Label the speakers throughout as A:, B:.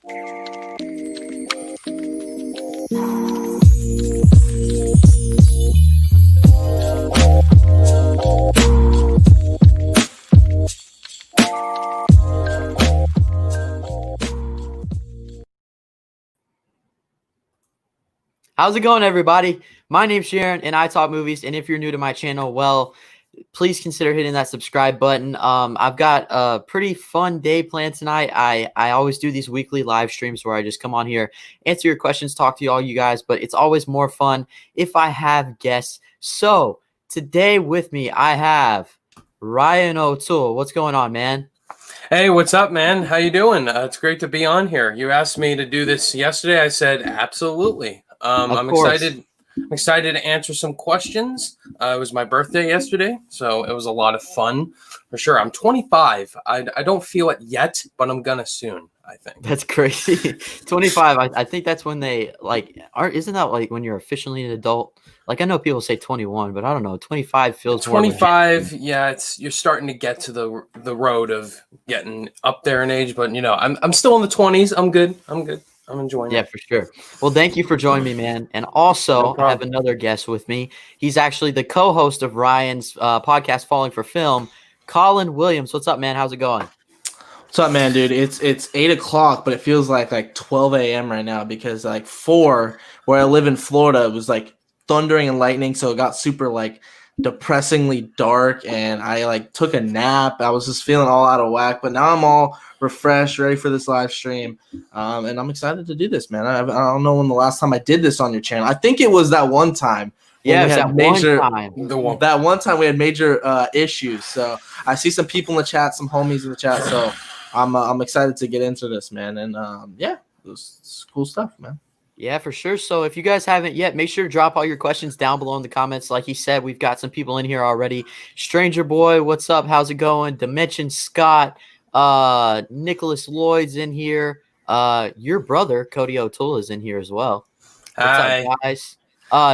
A: How's it going, everybody? My name's Jaren, and I talk movies. And if you're new to my channel, well, please consider hitting that subscribe button. I've got a pretty fun day planned tonight. I always do these weekly live streams where I just come on here, answer your questions, talk to all you guys. But it's always more fun if I have guests. So today with me, I have Ryan O'Toole. What's going on, man?
B: Hey, what's up, man? How you doing? It's great to be on here. You asked me to do this yesterday. I said absolutely. I'm excited. I'm excited to answer some questions. It was my birthday yesterday, so it was a lot of fun for sure. I'm 25. I don't feel it yet, but I'm gonna soon, I think.
A: That's crazy. 25. I think that's when they isn't that like when you're officially an adult? Like I know people say 21, but I don't know. 25 feels
B: 25. Yeah, you're starting to get to the road of getting up there in age, but I'm still in the 20s. I'm good. I'm enjoying it.
A: Yeah, for sure. Well, thank you for joining me, man. And also, I have another guest with me. He's actually the co-host of Ryan's podcast, Falling for Film, Colin Williams. What's up, man? How's it going?
C: What's up, man, dude? It's 8 o'clock, but it feels like 12 a.m. right now because 4, where I live in Florida, it was like thundering and lightning, so it got super depressingly dark, and I took a nap. I was just feeling all out of whack, but now I'm all refreshed, ready for this live stream, and I'm excited to do this, man. I don't know when the last time I did this on your channel. I think it was that one time.
A: Yeah, that
C: one time we had major issues. So I see some people in the chat, some homies in the chat. So I'm excited to get into this, man. And yeah, it's cool stuff, man.
A: Yeah, for sure. So if you guys haven't yet, make sure to drop all your questions down below in the comments. Like he said, we've got some people in here already. Stranger Boy, what's up? How's it going? Dimension Scott, Nicholas Lloyd's in here. Your brother, Cody O'Toole, is in here as well.
B: Hi.
A: What's up, guys?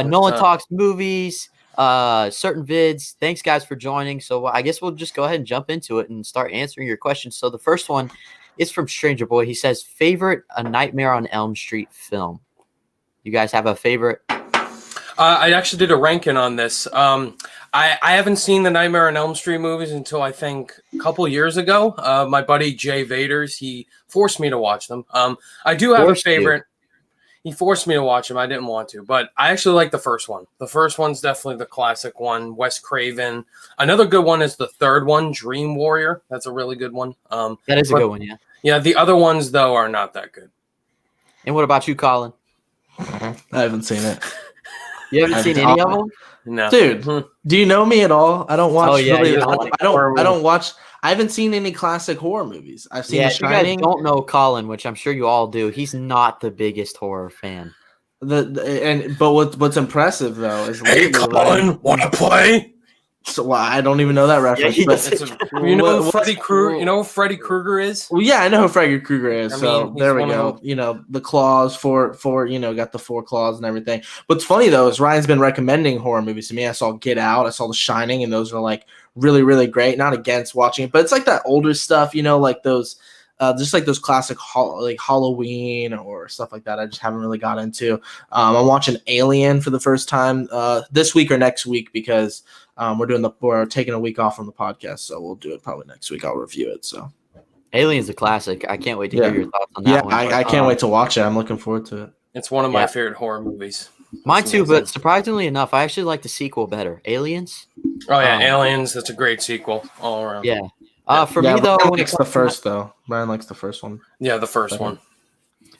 A: Nolan Talks Movies, certain vids. Thanks, guys, for joining. So I guess we'll just go ahead and jump into it and start answering your questions. So the first one is from Stranger Boy. He says, favorite A Nightmare on Elm Street film? You guys have a favorite?
B: I actually did a ranking on this. I haven't seen the Nightmare on Elm Street movies until I think a couple years ago. My buddy Jay Vaders, he forced me to watch them. I do have a favorite. He forced me to watch them. I didn't want to, but I actually like the first one. The first one's definitely the classic one. Wes Craven. Another good one is the third one, Dream Warrior. That's a really good one.
A: That is a good one, yeah.
B: Yeah, the other ones, though, are not that good.
A: And what about you, Colin?
C: I haven't seen it.
A: You haven't seen any of them?
B: No,
C: dude. Do you know me at all? I don't watch.
A: Oh, yeah,
C: really, I don't watch. I haven't seen any classic horror movies. I've seen The Shining.
A: You guys don't know Colin, which I'm sure you all do. He's not the biggest horror fan.
C: But what's impressive though is
B: hey, Colin, want to play?
C: So I don't even know that reference.
B: Yeah, you know who Freddy Krueger? You know who Freddy Krueger is?
C: Well, yeah, I know who Freddy Krueger is. There we go. The claws for got the 4 claws and everything. What's funny though is Ryan's been recommending horror movies to me. I saw Get Out, I saw The Shining, and those are really, really great. Not against watching it, but it's that older stuff. Those. Just those classic Halloween or stuff like that. I just haven't really got into. I'm watching Alien for the first time this week or next week because we're taking a week off from the podcast, so we'll do it probably next week. I'll review it. So
A: Alien's a classic. I can't wait to hear your thoughts on that one.
C: I can't wait to watch it. I'm looking forward to it.
B: It's one of my favorite horror movies.
A: Mine too, but surprisingly enough, I actually like the sequel better. Aliens.
B: Oh yeah, Aliens. That's a great sequel all around.
A: Yeah. For me though,
C: Ryan likes the first though. Ryan likes the first one.
B: Yeah, the first one.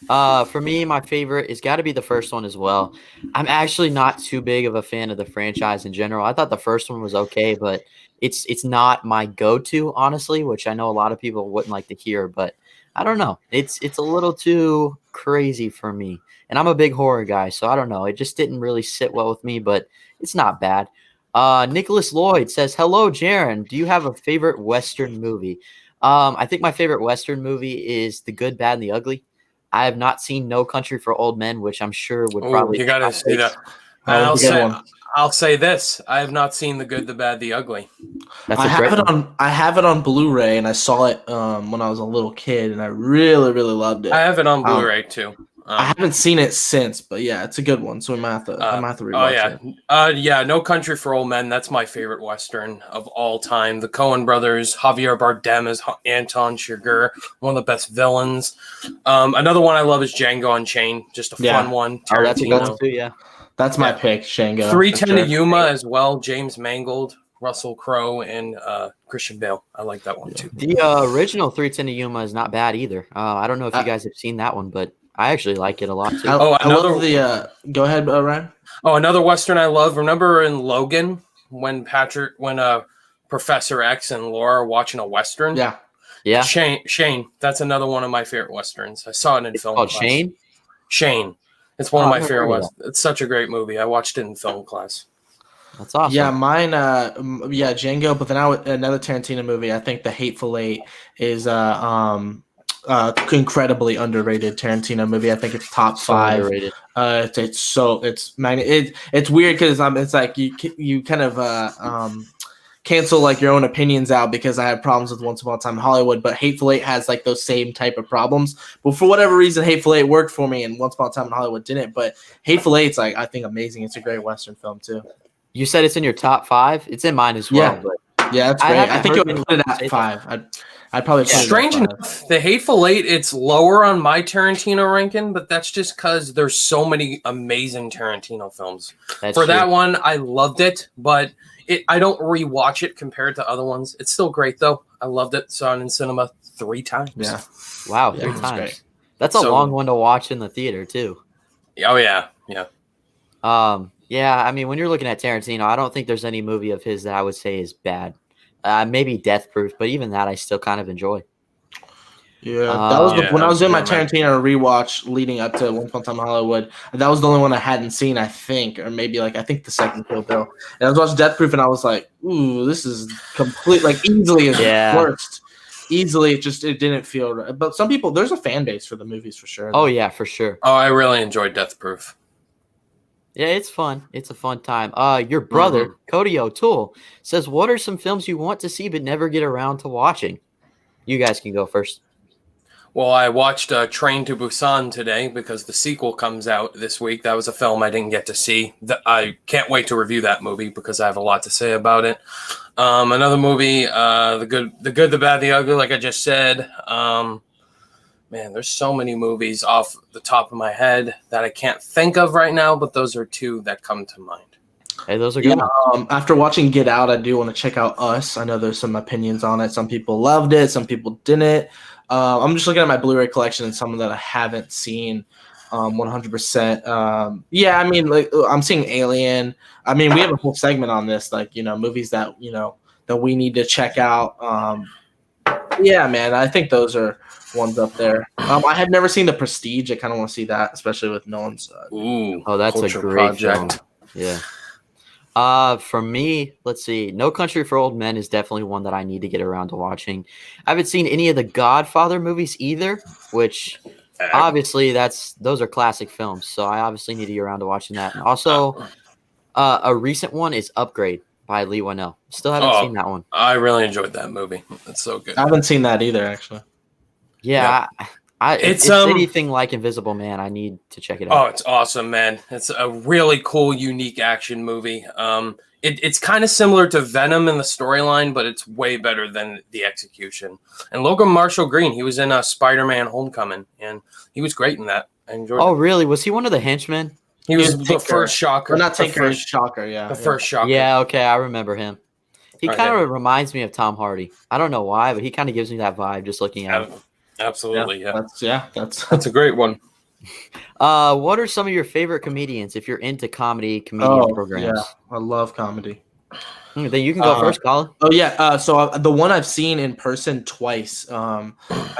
A: For me, my favorite has got to be the first one as well. I'm actually not too big of a fan of the franchise in general. I thought the first one was okay, but it's not my go-to, honestly, which I know a lot of people wouldn't like to hear, but I don't know. It's a little too crazy for me. And I'm a big horror guy, so I don't know. It just didn't really sit well with me, but it's not bad. Nicholas Lloyd says, hello, Jaren. Do you have a favorite Western movie? I think my favorite Western movie is The Good, Bad, and the Ugly. I have not seen No Country for Old Men, which I'm sure would probably.
B: You gotta see that. I'll say this: I have not seen The Good, the Bad, the Ugly.
C: I have it on Blu-ray, and I saw it when I was a little kid, and I really, really loved it.
B: I have it on Blu-ray too.
C: I haven't seen it since, but yeah, it's a good one. So I might have to rewatch
B: it. Yeah, No Country for Old Men. That's my favorite Western of all time. The Coen brothers, Javier Bardem as Anton Chigurh, one of the best villains. Another one I love is Django Unchained. Just a fun one.
A: Tarantino.
C: That's my pick, Django.
B: 3:10 to Yuma as well. James Mangold, Russell Crowe, and Christian Bale. I like that one too.
A: The original 3:10 to Yuma is not bad either. I don't know if you guys have seen that one, but I actually like it a lot too.
C: I love the. Go ahead, Ryan.
B: Oh, another Western I love. Remember in Logan when Professor X and Laura are watching a Western?
A: Yeah.
B: Shane. That's another one of my favorite Westerns. I saw it in film class.
A: Shane?
B: Shane. It's one of my favorite Westerns. It's such a great movie. I watched it in film class.
A: That's awesome.
C: Yeah, mine. Django. But then another Tarantino movie. I think The Hateful Eight is incredibly underrated Tarantino movie. I think it's top 5.
A: Underrated.
C: It's weird because it's like you kind of cancel like your own opinions out because I have problems with Once Upon a Time in Hollywood, but Hateful Eight has like those same type of problems. But for whatever reason, Hateful Eight worked for me, and Once Upon a Time in Hollywood didn't. But Hateful Eight's I think amazing. It's a great Western film too.
A: You said it's in your top 5. It's in mine as well.
C: Yeah, that's great. I think you would put it at 5. I'd probably put
B: strange enough, The Hateful Eight, it's lower on my Tarantino ranking, but that's just because there's so many amazing Tarantino films. That one, I loved it, but I don't rewatch it compared to other ones. It's still great though. I loved it. Saw it in cinema 3 times.
C: Yeah.
A: Wow, 3 times. Great. That's a long one to watch in the theater too.
B: Oh yeah.
A: Yeah, I mean, when you're looking at Tarantino, I don't think there's any movie of his that I would say is bad. Maybe Death Proof, but even that I still kind of enjoy.
C: Yeah, that was when I was doing my Tarantino rewatch leading up to Once Upon a Time in Hollywood. That was the only one I hadn't seen, I think, or maybe I think the second Kill Bill. And I was watching Death Proof, and I was like, "Ooh, this is complete easily the worst." Easily, it didn't feel right. But some people, there's a fan base for the movies for sure.
A: Oh yeah, for sure.
B: Oh, I really enjoyed Death Proof.
A: Yeah, it's fun. It's a fun time. Your brother, Cody O'Toole, says, what are some films you want to see but never get around to watching? You guys can go first.
B: Well, I watched Train to Busan today because the sequel comes out this week. That was a film I didn't get to see. I can't wait to review that movie because I have a lot to say about it. Another movie, The Good, the Bad, the Ugly, like I just said. Man, there's so many movies off the top of my head that I can't think of right now, but those are 2 that come to mind.
A: Hey, those are good.
C: After watching Get Out, I do want to check out Us. I know there's some opinions on it. Some people loved it. Some people didn't. I'm just looking at my Blu-ray collection and some that I haven't seen 100%. Yeah, I mean, I'm seeing Alien. I mean, we have a whole segment on this, movies that, that we need to check out. Yeah, man, I think those are ones up there. I had never seen The Prestige. I kind of want to see that, especially with Nolan's.
A: That's a great film. Yeah. For me, let's see. No Country for Old Men is definitely one that I need to get around to watching. I haven't seen any of the Godfather movies either, which obviously those are classic films. So I obviously need to get around to watching that. And also, a recent one is Upgrade by Lee Whannell. Still haven't seen that one.
B: I really enjoyed that movie. It's so good.
C: I haven't seen that either, actually.
A: Yeah. It's anything like Invisible Man. I need to check it out.
B: Oh, it's awesome, man. It's a really cool, unique action movie. It's kind of similar to Venom in the storyline, but it's way better than the execution. And Logan Marshall Green, he was in Spider-Man Homecoming, and he was great in that. I enjoyed it.
A: Oh, really? Was he one of the henchmen?
B: He was the first Shocker.
C: Not Tinker, Shocker, yeah.
B: The first Shocker.
A: Yeah, okay, I remember him. He kind of reminds me of Tom Hardy. I don't know why, but he kind of gives me that vibe just looking at him.
B: Absolutely,
C: That's
B: a great one.
A: What are some of your favorite comedians if you're into comedian programs?
C: Yeah, I love comedy.
A: Then you can go first, Colin.
C: Oh yeah, so the one I've seen in person twice. I've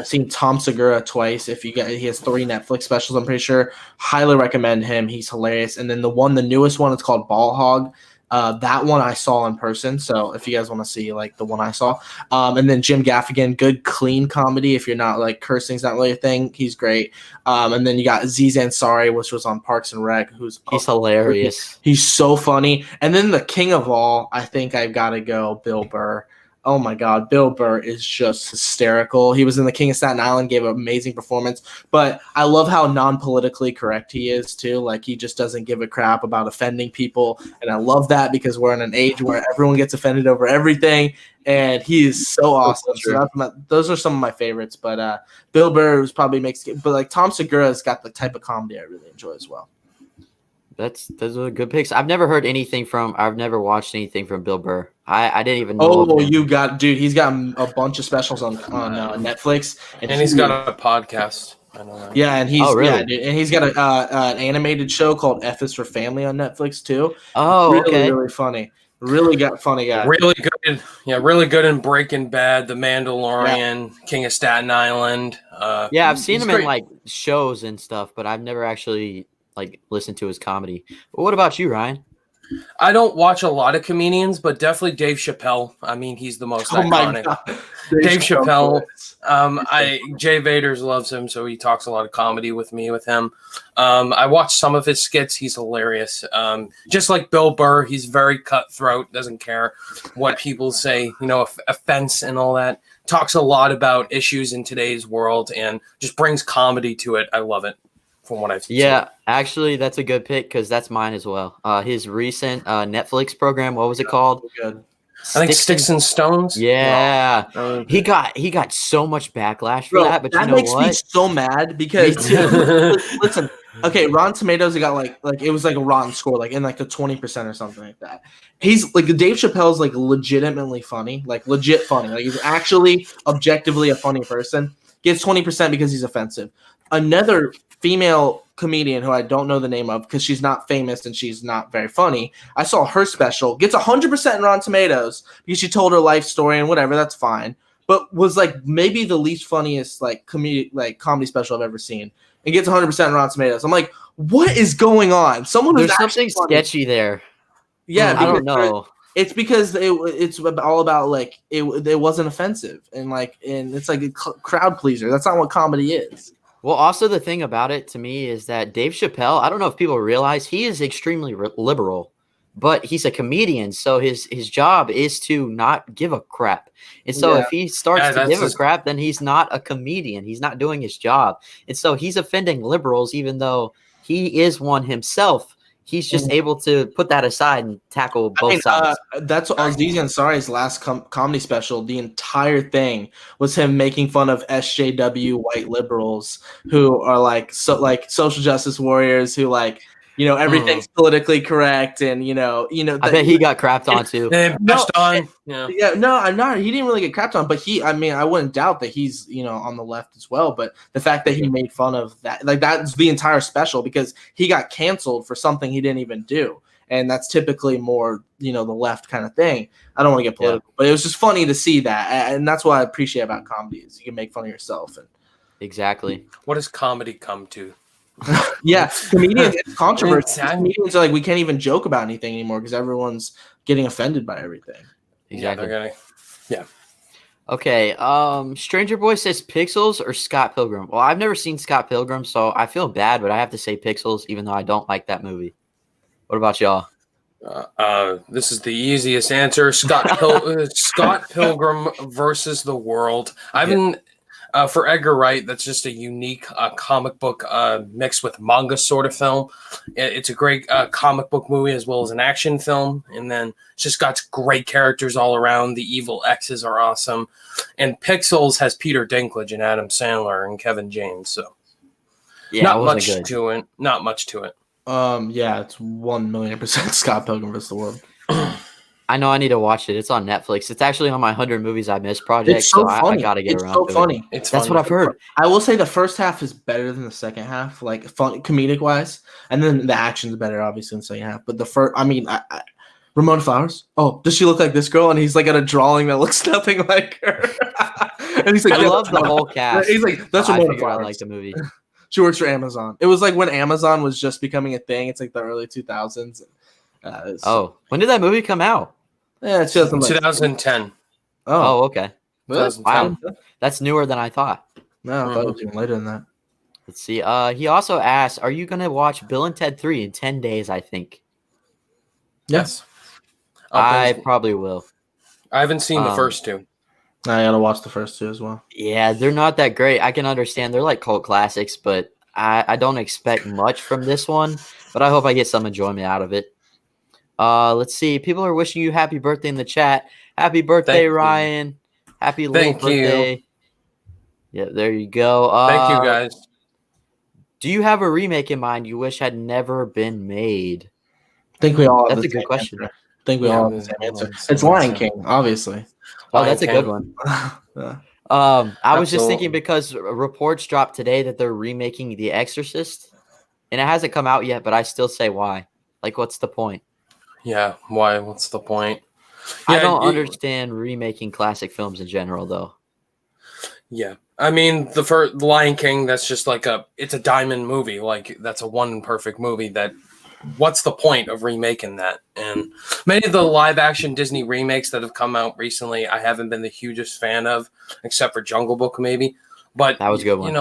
C: seen Tom Segura twice. He has 3 Netflix specials. I'm pretty sure. Highly recommend him. He's hilarious. And then the newest one, it's called Ball Hog. That one I saw in person. So if you guys want to see like the one I saw, and then Jim Gaffigan, good clean comedy. If you're not like cursing's not really a thing, he's great. And then you got Aziz Ansari, which was on Parks and Rec,
A: he's hilarious.
C: He's so funny. And then the king of all, I think I've got to go, Bill Burr. Oh my God, Bill Burr is just hysterical. He was in The King of Staten Island, gave an amazing performance. But I love how non-politically correct he is too. Like he just doesn't give a crap about offending people, and I love that because we're in an age where everyone gets offended over everything, and he is so awesome. So those are some of my favorites. But Bill Burr probably makes. But like Tom Segura's got the type of comedy I really enjoy as well.
A: Those are good picks. I've never watched anything from Bill Burr. I didn't even know.
C: Oh, he's got a bunch of specials on Netflix,
B: and he's got a podcast. I know that.
C: Yeah, and he's
A: really?
C: And he's got an animated show called F is for Family on Netflix too.
A: Oh,
C: really,
A: okay.
C: Really funny. Really got funny guy.
B: Really good. Yeah, really good in Breaking Bad, The Mandalorian, King of Staten Island.
A: I've seen him in like shows and stuff, but I've never actually like listen to his comedy. But what about you, Ryan?
B: I don't watch a lot of comedians, but definitely Dave Chappelle. I mean, he's the most iconic. Dave Chappelle. Jay Vaders loves him, so he talks a lot of comedy with him. I watched some of his skits. He's hilarious. Just like Bill Burr, he's very cutthroat, doesn't care what people say, offense and all that. Talks a lot about issues in today's world and just brings comedy to it. I love it. From what I've seen.
A: Yeah, actually, that's a good pick because that's mine as well. His recent Netflix program, what was it called?
C: Good.
B: I think Sticks and Stones.
A: Yeah, he got so much backlash for that, but
C: that
A: you know
C: makes me so mad because listen, okay, Rotten Tomatoes, it got like it was like a rotten score, like in like the 20% or something like that. He's like Dave Chappelle's like legitimately funny, like legit funny, like he's actually objectively a funny person. Gets 20% because he's offensive. Another female comedian who I don't know the name of because she's not famous and she's not very funny. I saw her special, gets 100% in Rotten Tomatoes because she told her life story and whatever, that's fine. But was like maybe the least funniest like comedy special I've ever seen, and gets 100% in Rotten Tomatoes. I'm like, what is going on?
A: There's something sketchy there.
C: Yeah,
A: I don't know.
C: It's because it's all about like it wasn't offensive and it's like a crowd pleaser. That's not what comedy is.
A: Well, also the thing about it to me is that Dave Chappelle, I don't know if people realize he is extremely liberal, but he's a comedian. So his job is to not give a crap. And so if he starts to give a crap, then he's not a comedian. He's not doing his job. And so he's offending liberals, even though he is one himself. He's just able to put that aside and tackle both sides.
C: That's Aziz Ansari's last comedy special. The entire thing was him making fun of SJW white liberals who are like social justice warriors who everything's politically correct and
A: I bet he got crapped on too.
C: I'm not. He didn't really get crapped on, but I wouldn't doubt that he's on the left as well. But the fact that he made fun of that, that's the entire special because he got canceled for something he didn't even do, and that's typically more the left kind of thing. I don't want to get political, but it was just funny to see that, and that's what I appreciate about comedy is you can make fun of yourself. And
A: exactly,
B: what does comedy come to?
C: Comedians, it's controversy. Comedians are like, we can't even joke about anything anymore because everyone's getting offended by everything.
A: Exactly.
B: Yeah.
A: Okay. Stranger Boy says Pixels or Scott Pilgrim. Well, I've never seen Scott Pilgrim, so I feel bad, but I have to say Pixels, even though I don't like that movie. What about y'all?
B: This is the easiest answer. Scott Pilgrim versus the World. For Edgar Wright, that's just a unique comic book mixed with manga sort of film. It's a great comic book movie as well as an action film. And then it's just got great characters all around. The evil X's are awesome. And Pixels has Peter Dinklage and Adam Sandler and Kevin James. So not much to it. Not much to it.
C: It's 1,000,000% Scott Pilgrim vs. the World.
A: I know I need to watch it. It's on Netflix. It's actually on my 100 Movies I Missed project,
C: so
A: I got to get around to it.
C: It's so funny.
A: That's what I've heard.
C: I will say the first half is better than the second half, like fun, comedic-wise. And then the action's better, obviously, in the second half. But the first, Ramona Flowers. Oh, does she look like this girl? And he's like at a drawing that looks nothing like her. And he's like,
A: I love the whole cast.
C: He's like, that's Ramona Flowers.
A: I like the movie.
C: She works for Amazon. It was like when Amazon was just becoming a thing. It's like the early 2000s.
A: When did that movie come out?
C: Yeah, it's
B: 2010.
A: Oh, okay.
C: Really?
A: Wow, that's newer than I thought.
C: No, I thought it was even later than that.
A: Let's see. He also asked, "Are you gonna watch Bill and Ted 3 in 10 days?" I think.
B: Yes.
A: I probably will.
B: I haven't seen the first two.
C: I gotta watch the first two as well.
A: Yeah, they're not that great. I can understand they're like cult classics, but I don't expect much from this one. But I hope I get some enjoyment out of it. Let's see. People are wishing you happy birthday in the chat. Happy birthday, Ryan. Happy late birthday. Yeah, there you go.
B: Thank you, guys.
A: Do you have a remake in mind you wish had never been made?
C: I think we all have
A: That's a good question.
C: Answer. I think we all have the same answer. It's Lion King, obviously.
A: Oh, that's a good one. I was just thinking because reports dropped today that they're remaking The Exorcist, and it hasn't come out yet, but I still say why. Like, what's the point?
B: Yeah, why? What's the point?
A: I don't understand remaking classic films in general, though.
B: Yeah. I mean, the Lion King, that's just like it's a diamond movie. Like, that's a one perfect movie that, what's the point of remaking that? And many of the live action Disney remakes that have come out recently, I haven't been the hugest fan of, except for Jungle Book, maybe. But
A: that was a good one.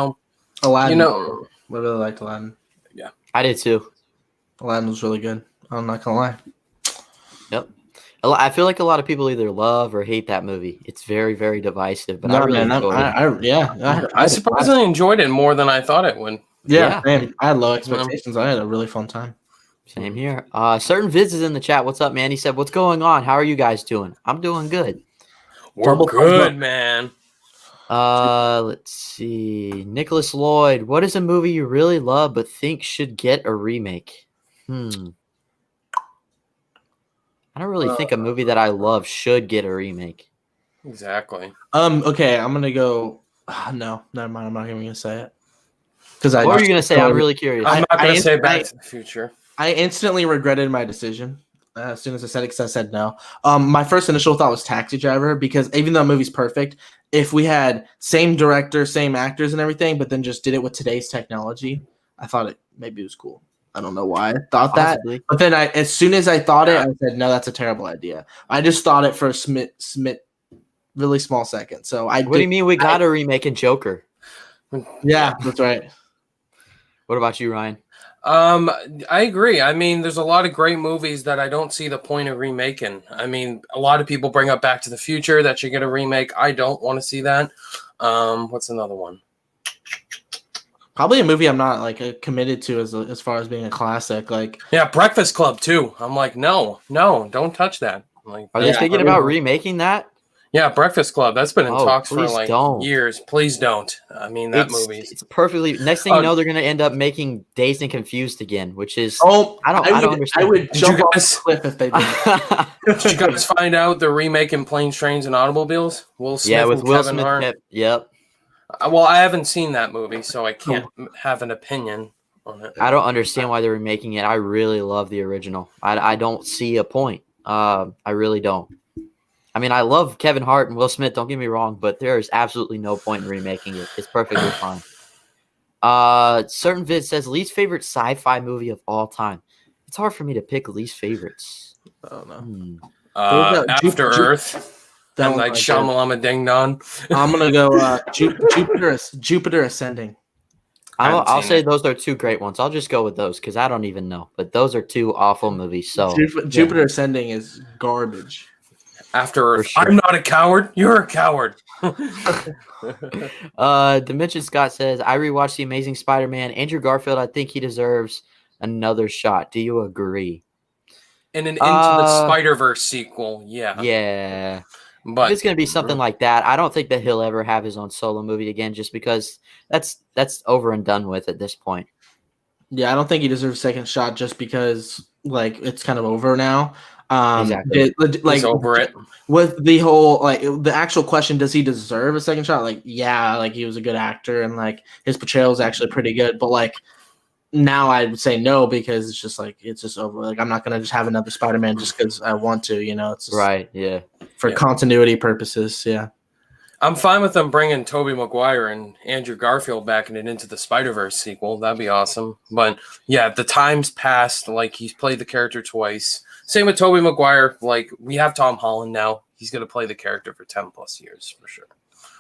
C: Aladdin. I really liked Aladdin.
B: Yeah.
A: I did too.
C: Aladdin was really good. I'm not gonna lie.
A: Yep. I feel like a lot of people either love or hate that movie. It's very, very divisive. But I really enjoyed it.
B: I surprisingly enjoyed it more than I thought it would.
C: Yeah. Man, I had low expectations. I had a really fun time.
A: Same here. Certain Viz is in the chat. What's up, man? He said, "What's going on? How are you guys doing?" I'm doing good.
B: We're good, man.
A: Let's see. Nicholas Lloyd, what is a movie you really love but think should get a remake? I don't really think a movie that I love should get a remake.
B: Exactly.
C: Okay, I'm gonna go. No, never mind. I'm not even gonna say it. What
A: are you gonna say? I'm really curious.
B: I'm not gonna say Back to the Future.
C: I instantly regretted my decision as soon as I said it because I said no. My first initial thought was Taxi Driver because even though the movie's perfect, if we had same director, same actors and everything, but then just did it with today's technology, I thought maybe it was cool. I don't know why I thought that, but then as soon as I thought it, I said, no, that's a terrible idea. I just thought it for a really small second. So what
A: do you mean we got a remake in Joker?
C: Yeah, that's right.
A: What about you, Ryan?
B: I agree. I mean, there's a lot of great movies that I don't see the point of remaking. I mean, a lot of people bring up Back to the Future that should get a remake. I don't want to see that. What's another one?
C: Probably a movie I'm not like committed to as far as being a classic. Like
B: Breakfast Club too. I'm like, no, don't touch that. Like,
A: are they thinking about remaking that?
B: Yeah, Breakfast Club. That's been in talks for like years. Please don't. I mean, it's
A: perfectly. Next thing you know, they're going to end up making Dazed and Confused again, which is I don't understand.
C: I would jump off the cliff if they did.
B: Did you guys find out they're remaking Planes, Trains, and Automobiles? Will Smith
A: with
B: and
A: Will
B: Kevin
A: Smith.
B: Hart.
A: Yep.
B: Well, I haven't seen that movie, so I can't have an opinion on it.
A: I don't understand why they're remaking it. I really love the original. I don't see a point. I really don't. I mean, I love Kevin Hart and Will Smith, don't get me wrong, but there is absolutely no point in remaking it. It's perfectly fine. Certain Vid says, least favorite sci-fi movie of all time. It's hard for me to pick least favorites.
C: I don't know.
B: After Earth. That like Shamalama Ding Dong.
C: I'm going to go Jupiter Ascending.
A: I'll say those are two great ones. I'll just go with those because I don't even know. But those are two awful movies. So
C: Jupiter Ascending is garbage.
B: After Earth. Sure. I'm not a coward. You're a coward.
A: Dimension Scott says, I rewatched The Amazing Spider-Man. Andrew Garfield, I think he deserves another shot. Do you agree?
B: And an Into the Spider-Verse sequel, yeah.
A: Yeah.
B: But
A: if it's going to be something like that, I don't think that he'll ever have his own solo movie again just because that's over and done with at this point.
C: Yeah, I don't think he deserves a second shot just because like it's kind of over now.
B: Exactly. He's over it.
C: With the whole like the actual question, does he deserve a second shot? Like, yeah, like he was a good actor and like his portrayal is actually pretty good, but like now I would say no because it's just over. Like I'm not gonna just have another Spider-Man just because I want to, It's just,
A: right, yeah,
C: for continuity purposes, yeah.
B: I'm fine with them bringing Tobey Maguire and Andrew Garfield back in an Into the Spider-Verse sequel. That'd be awesome. But yeah, the time's passed. Like he's played the character twice. Same with Tobey Maguire. Like, we have Tom Holland now. He's going to play the character for 10 plus years for sure.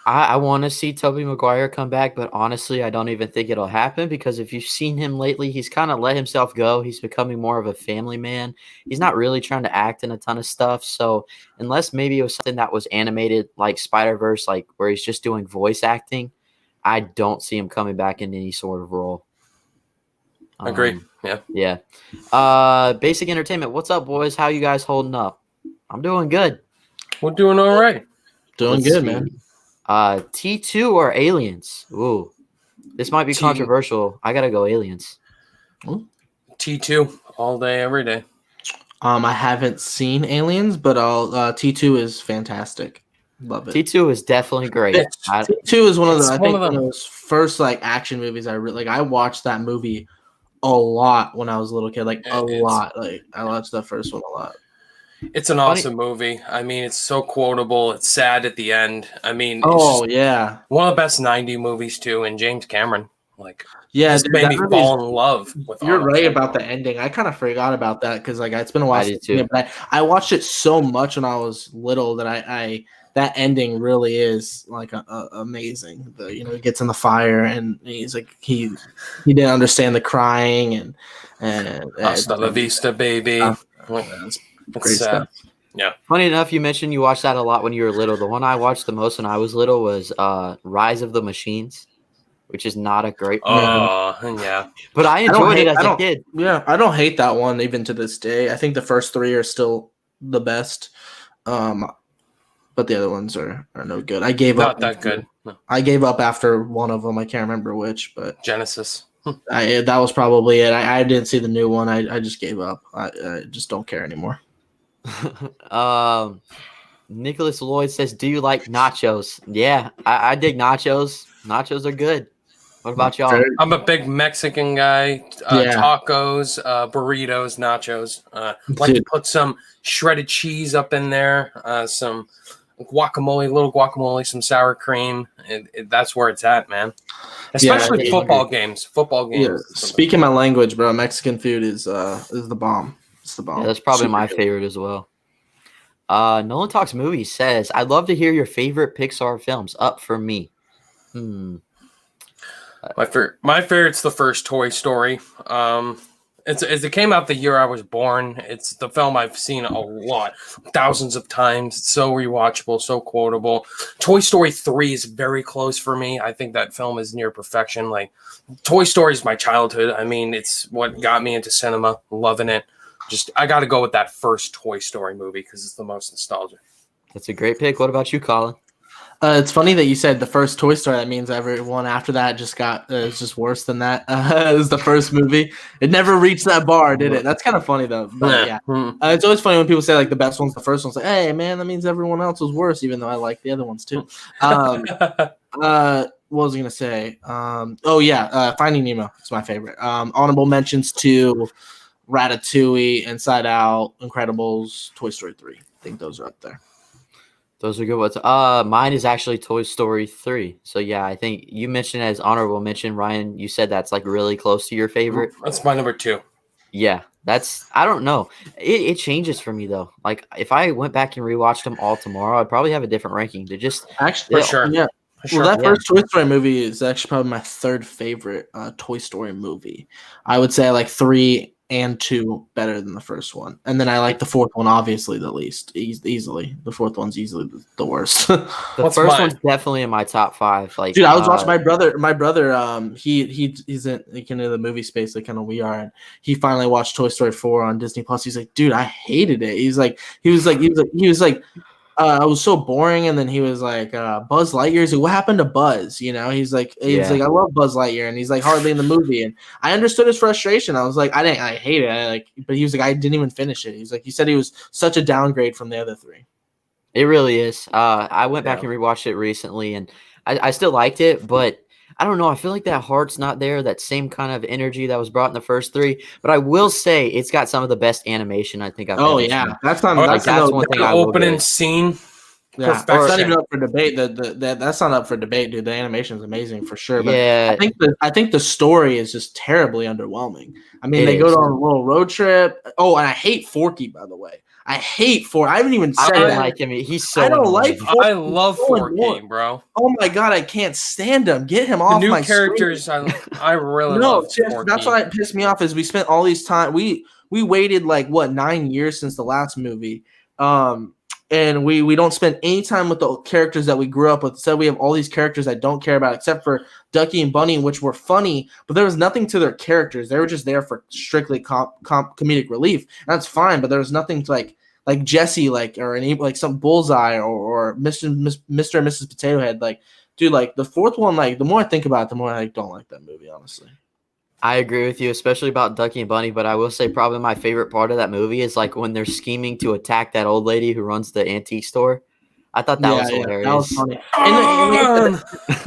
A: I want to see Tobey Maguire come back, but honestly, I don't even think it'll happen because if you've seen him lately, he's kind of let himself go. He's becoming more of a family man. He's not really trying to act in a ton of stuff. So unless maybe it was something that was animated like Spider-Verse, like where he's just doing voice acting, I don't see him coming back in any sort of role.
B: Agree. Yeah.
A: Yeah. Basic Entertainment. What's up, boys? How you guys holding up? I'm doing good.
B: We're doing all right.
C: Doing good, man.
A: T2 or Aliens? Ooh, this might be controversial. I gotta go Aliens.
B: T2 all day, every day.
C: I haven't seen Aliens, but T2 is fantastic. Love it.
A: T2 is definitely great.
C: T2 is one of those first like action movies I really like. I watched that movie a lot when I was a little kid, like a lot. Like I watched that first one a lot.
B: It's an awesome movie. I mean, it's so quotable. It's sad at the end. I mean,
C: yeah,
B: one of the best 90 movies too. And James Cameron, like,
C: dude,
B: made me fall in love with.
C: You're right about the ending. I kind of forgot about that because like it's been a while. I did too. But I watched it so much when I was little that I that ending really is like amazing. He gets in the fire and he's like he didn't understand the crying and
B: hasta la vista, baby.
C: Great stuff.
B: Yeah.
A: Funny enough, you mentioned you watched that a lot when you were little. The one I watched the most when I was little was Rise of the Machines, which is not a great movie.
B: Yeah.
A: But I enjoyed it as a kid.
C: Yeah, I don't hate that one even to this day. I think the first three are still the best. But the other ones are no good. I gave up.
B: Not that good. No.
C: I gave up after one of them. I can't remember which, but
B: Genesis.
C: That was probably it. I didn't see the new one. I just gave up. I just don't care anymore.
A: Nicholas Lloyd says, "Do you like nachos?" Yeah, I dig nachos. Nachos are good. What about y'all?
B: I'm a big Mexican guy. Tacos, burritos, nachos. Like to put some shredded cheese up in there, some guacamole, little guacamole, some sour cream. That's where it's at, man. Especially football games. Football games.
C: Yeah. Speaking my language, bro. Mexican food is the bomb. It's the bomb.
A: Yeah, that's probably my favorite as well. Nolan Talks Movies says, "I'd love to hear your favorite Pixar films." Up for me.
B: My favorite's the first Toy Story. It came out the year I was born. It's the film I've seen a lot, thousands of times. It's so rewatchable, so quotable. Toy Story 3 is very close for me. I think that film is near perfection. Like, Toy Story is my childhood. I mean, it's what got me into cinema, loving it. I got to go with that first Toy Story movie because it's the most nostalgic.
A: That's a great pick. What about you, Colin?
C: It's funny that you said the first Toy Story. That means everyone after that just got it's just worse than that. It was the first movie. It never reached that bar, did it? That's kind of funny though. But yeah, it's always funny when people say like the best one's the first one's like, hey man, that means everyone else was worse, even though I like the other ones too. What was I gonna say? Finding Nemo. It's my favorite. Honorable mentions to Ratatouille, Inside Out, Incredibles, Toy Story 3. I think those are up there.
A: Those are good ones. Mine is actually Toy Story 3. So yeah, I think you mentioned as honorable mention, Ryan. You said that's like really close to your favorite.
B: That's my number 2.
A: Yeah, I don't know. It changes for me though. Like if I went back and rewatched them all tomorrow, I'd probably have a different ranking. To just
C: actually, for sure. Yeah. Well, that first Toy Story movie is actually probably my third favorite Toy Story movie. I would say like 3 and 2 better than the first one, and then I like the fourth one obviously the least. Easily, the fourth one's easily the worst.
A: The first one's definitely in my top 5. Like,
C: dude, I was watching my brother. He's into the movie space like kind of we are, and he finally watched Toy Story 4 on Disney Plus. He's like, dude, I hated it. He was like. It was so boring, and then he was like, Buzz Lightyear. He's like, what happened to Buzz? He's like, I love Buzz Lightyear, and he's like hardly in the movie. And I understood his frustration. I was like, I hate it. But he was like, I didn't even finish it. He's like, he said he was such a downgrade from the other 3.
A: It really is. I went back and rewatched it recently, and I still liked it, but I don't know. I feel like that heart's not there, that same kind of energy that was brought in the first 3. But I will say it's got some of the best animation I think I've ever seen.
C: That's one thing.
B: The opening scene,
C: Yeah, that's not even up for debate. That's not up for debate, dude. The animation is amazing for sure. But
A: Yeah,
C: I think the story is just terribly underwhelming. I mean, they go on a little road trip. Oh, and I hate Forky, by the way. I hate Forky. I haven't even said
A: I don't
C: that.
A: like him. He's so
C: I don't
A: annoying.
C: like Forky.
B: I love Forky, bro.
C: Oh my god, I can't stand him. Get him off my
B: characters.
C: screen.
B: I really love Forky.
C: That's why it pissed me off. Is we spent all these time. We waited like 9 years since the last movie. And we don't spend any time with the characters that we grew up with. Instead, we have all these characters I don't care about, except for Ducky and Bunny, which were funny, but there was nothing to their characters. They were just there for strictly comedic relief. And that's fine, but there was nothing to like Jesse, or any some Bullseye or Mr. and Mrs. Potato Head. Like, dude, like the fourth one, like the more I think about it, the more I don't like that movie, honestly.
A: I agree with you, especially about Ducky and Bunny, but I will say probably my favorite part of that movie is like when they're scheming to attack that old lady who runs the antique store. I thought that was hilarious.
C: That was funny. And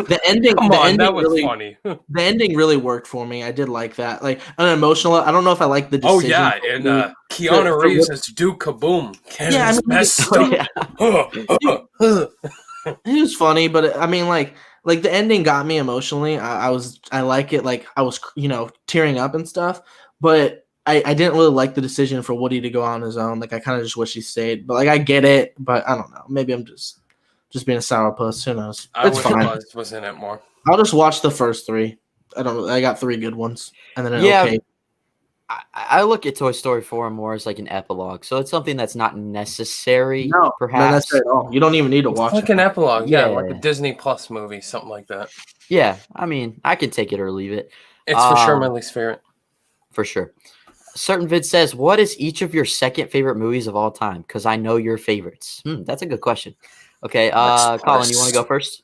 C: the ending,
B: that was really funny.
C: The ending really worked for me. I did like that. Like unemotional. I don't know if I like the decision.
B: Oh yeah, and Keanu Reeves as Duke Kaboom.
C: He was funny, but I mean, like the ending got me emotionally. I like it. Like I was, tearing up and stuff. But I didn't really like the decision for Woody to go on his own. Like I kind of just wish he stayed. But like I get it. But I don't know. Maybe I'm just being a sourpuss. Who knows? It's fine.
B: Was in it more.
C: I'll just watch the first three. I got 3 good ones, and then okay.
A: I look at Toy Story 4 more as like an epilogue, so it's something that's not necessary.
C: No,
A: perhaps.
C: Not at all. You don't even need to watch
B: like an epilogue, like a Disney Plus movie, something like that.
A: Yeah, I mean, I can take it or leave it.
B: It's for sure my least favorite.
A: For sure. Certain Vid says, "What is each of your second favorite movies of all time?" Because I know your favorites. That's a good question. Okay, Colin, you want to go first?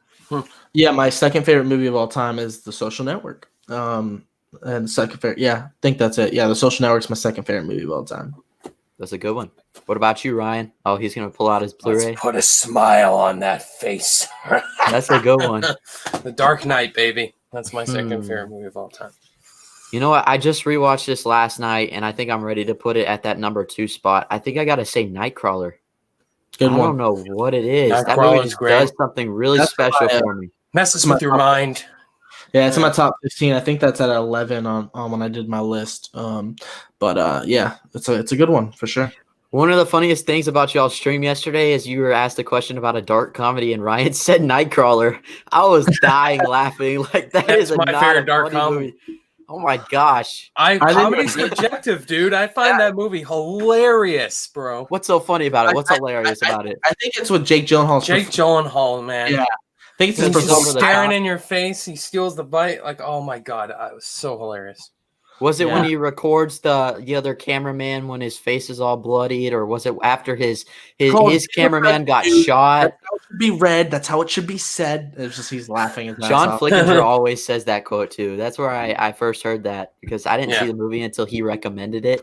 C: Yeah, my second favorite movie of all time is The Social Network. And second favorite, I think that's it. Yeah, The Social Network's my second favorite movie of all time.
A: That's a good one. What about you, Ryan? Oh, he's gonna pull out his Blu-ray.
B: Let's put a smile on that face.
A: That's a good one.
B: The Dark Knight, baby. That's my second favorite movie of all time.
A: You know what? I just rewatched this last night, and I think I'm ready to put it at that number 2 spot. I think I gotta say Nightcrawler.
C: Good one.
A: I don't know what it is. That movie just does something really special for me.
B: Messes with your mind.
C: Yeah, it's in my top 15. I think that's at 11 on when I did my list. But it's a good one for sure.
A: One of the funniest things about y'all's stream yesterday is you were asked a question about a dark comedy, and Ryan said Nightcrawler. I was dying laughing. Like that's
B: my favorite dark comedy.
A: Movie. Oh my gosh!
B: Comedy's subjective, dude. I find that movie hilarious, bro.
A: What's so funny about it? What's hilarious about it?
C: I think it's with Jake Gyllenhaal.
B: Jake Gyllenhaal, man.
C: Yeah. I think it's
B: he's staring in your face. He steals the bite. Like, oh my god, it was so hilarious.
A: Was it when he records the other cameraman when his face is all bloodied, or was it after his cameraman got shot?
C: That's how it should be read. That's how it should be said. It's just he's laughing.
A: John Flickinger always says that quote too. That's where I first heard that because I didn't see the movie until he recommended it.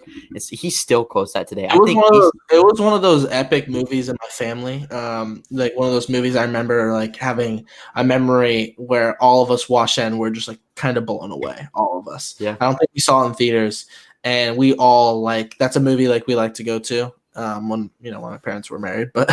A: He still quotes that today.
C: It was one of those epic movies in my family. Like one of those movies I remember like having a memory where all of us watched it and we're just like kind of blown away. All of us.
A: Yeah.
C: I don't think we saw it in theaters, and we all like that's a movie like we like to go to when my parents were married. But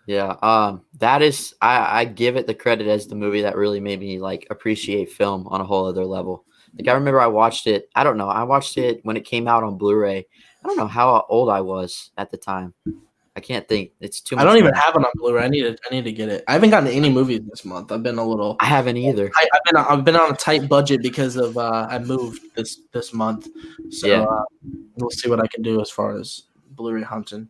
A: that is I give it the credit as the movie that really made me like appreciate film on a whole other level. Like I remember I watched it. I don't know. I watched it when it came out on Blu-ray. I don't know how old I was at the time. I can't think. It's too much.
C: I don't even have it on Blu-ray. I need to get it. I haven't gotten any movies this month. I've been a little.
A: I haven't either.
C: I've been on a tight budget because of I moved this month. So we'll see what I can do as far as Blu-ray hunting.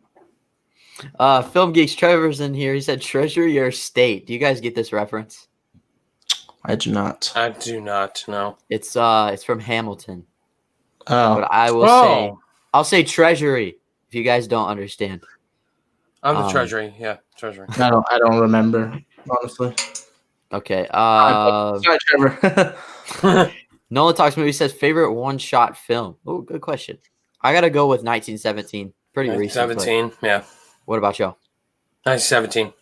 A: Film Geeks Trevor's in here. He said, "Treasure your state." Do you guys get this reference?
C: I do not.
B: I do not. No.
A: It's from Hamilton.
C: Oh.
A: But I will I'll say Treasury if you guys don't understand.
B: I'm the Treasury. Yeah, Treasury.
C: I don't remember, honestly.
A: Okay.
C: Sorry, Trevor.
A: Nolan Talks Movie says favorite one-shot film. Oh, good question. I gotta go with 1917. Pretty recent.
B: 1917. Yeah.
A: What about y'all?
B: 1917.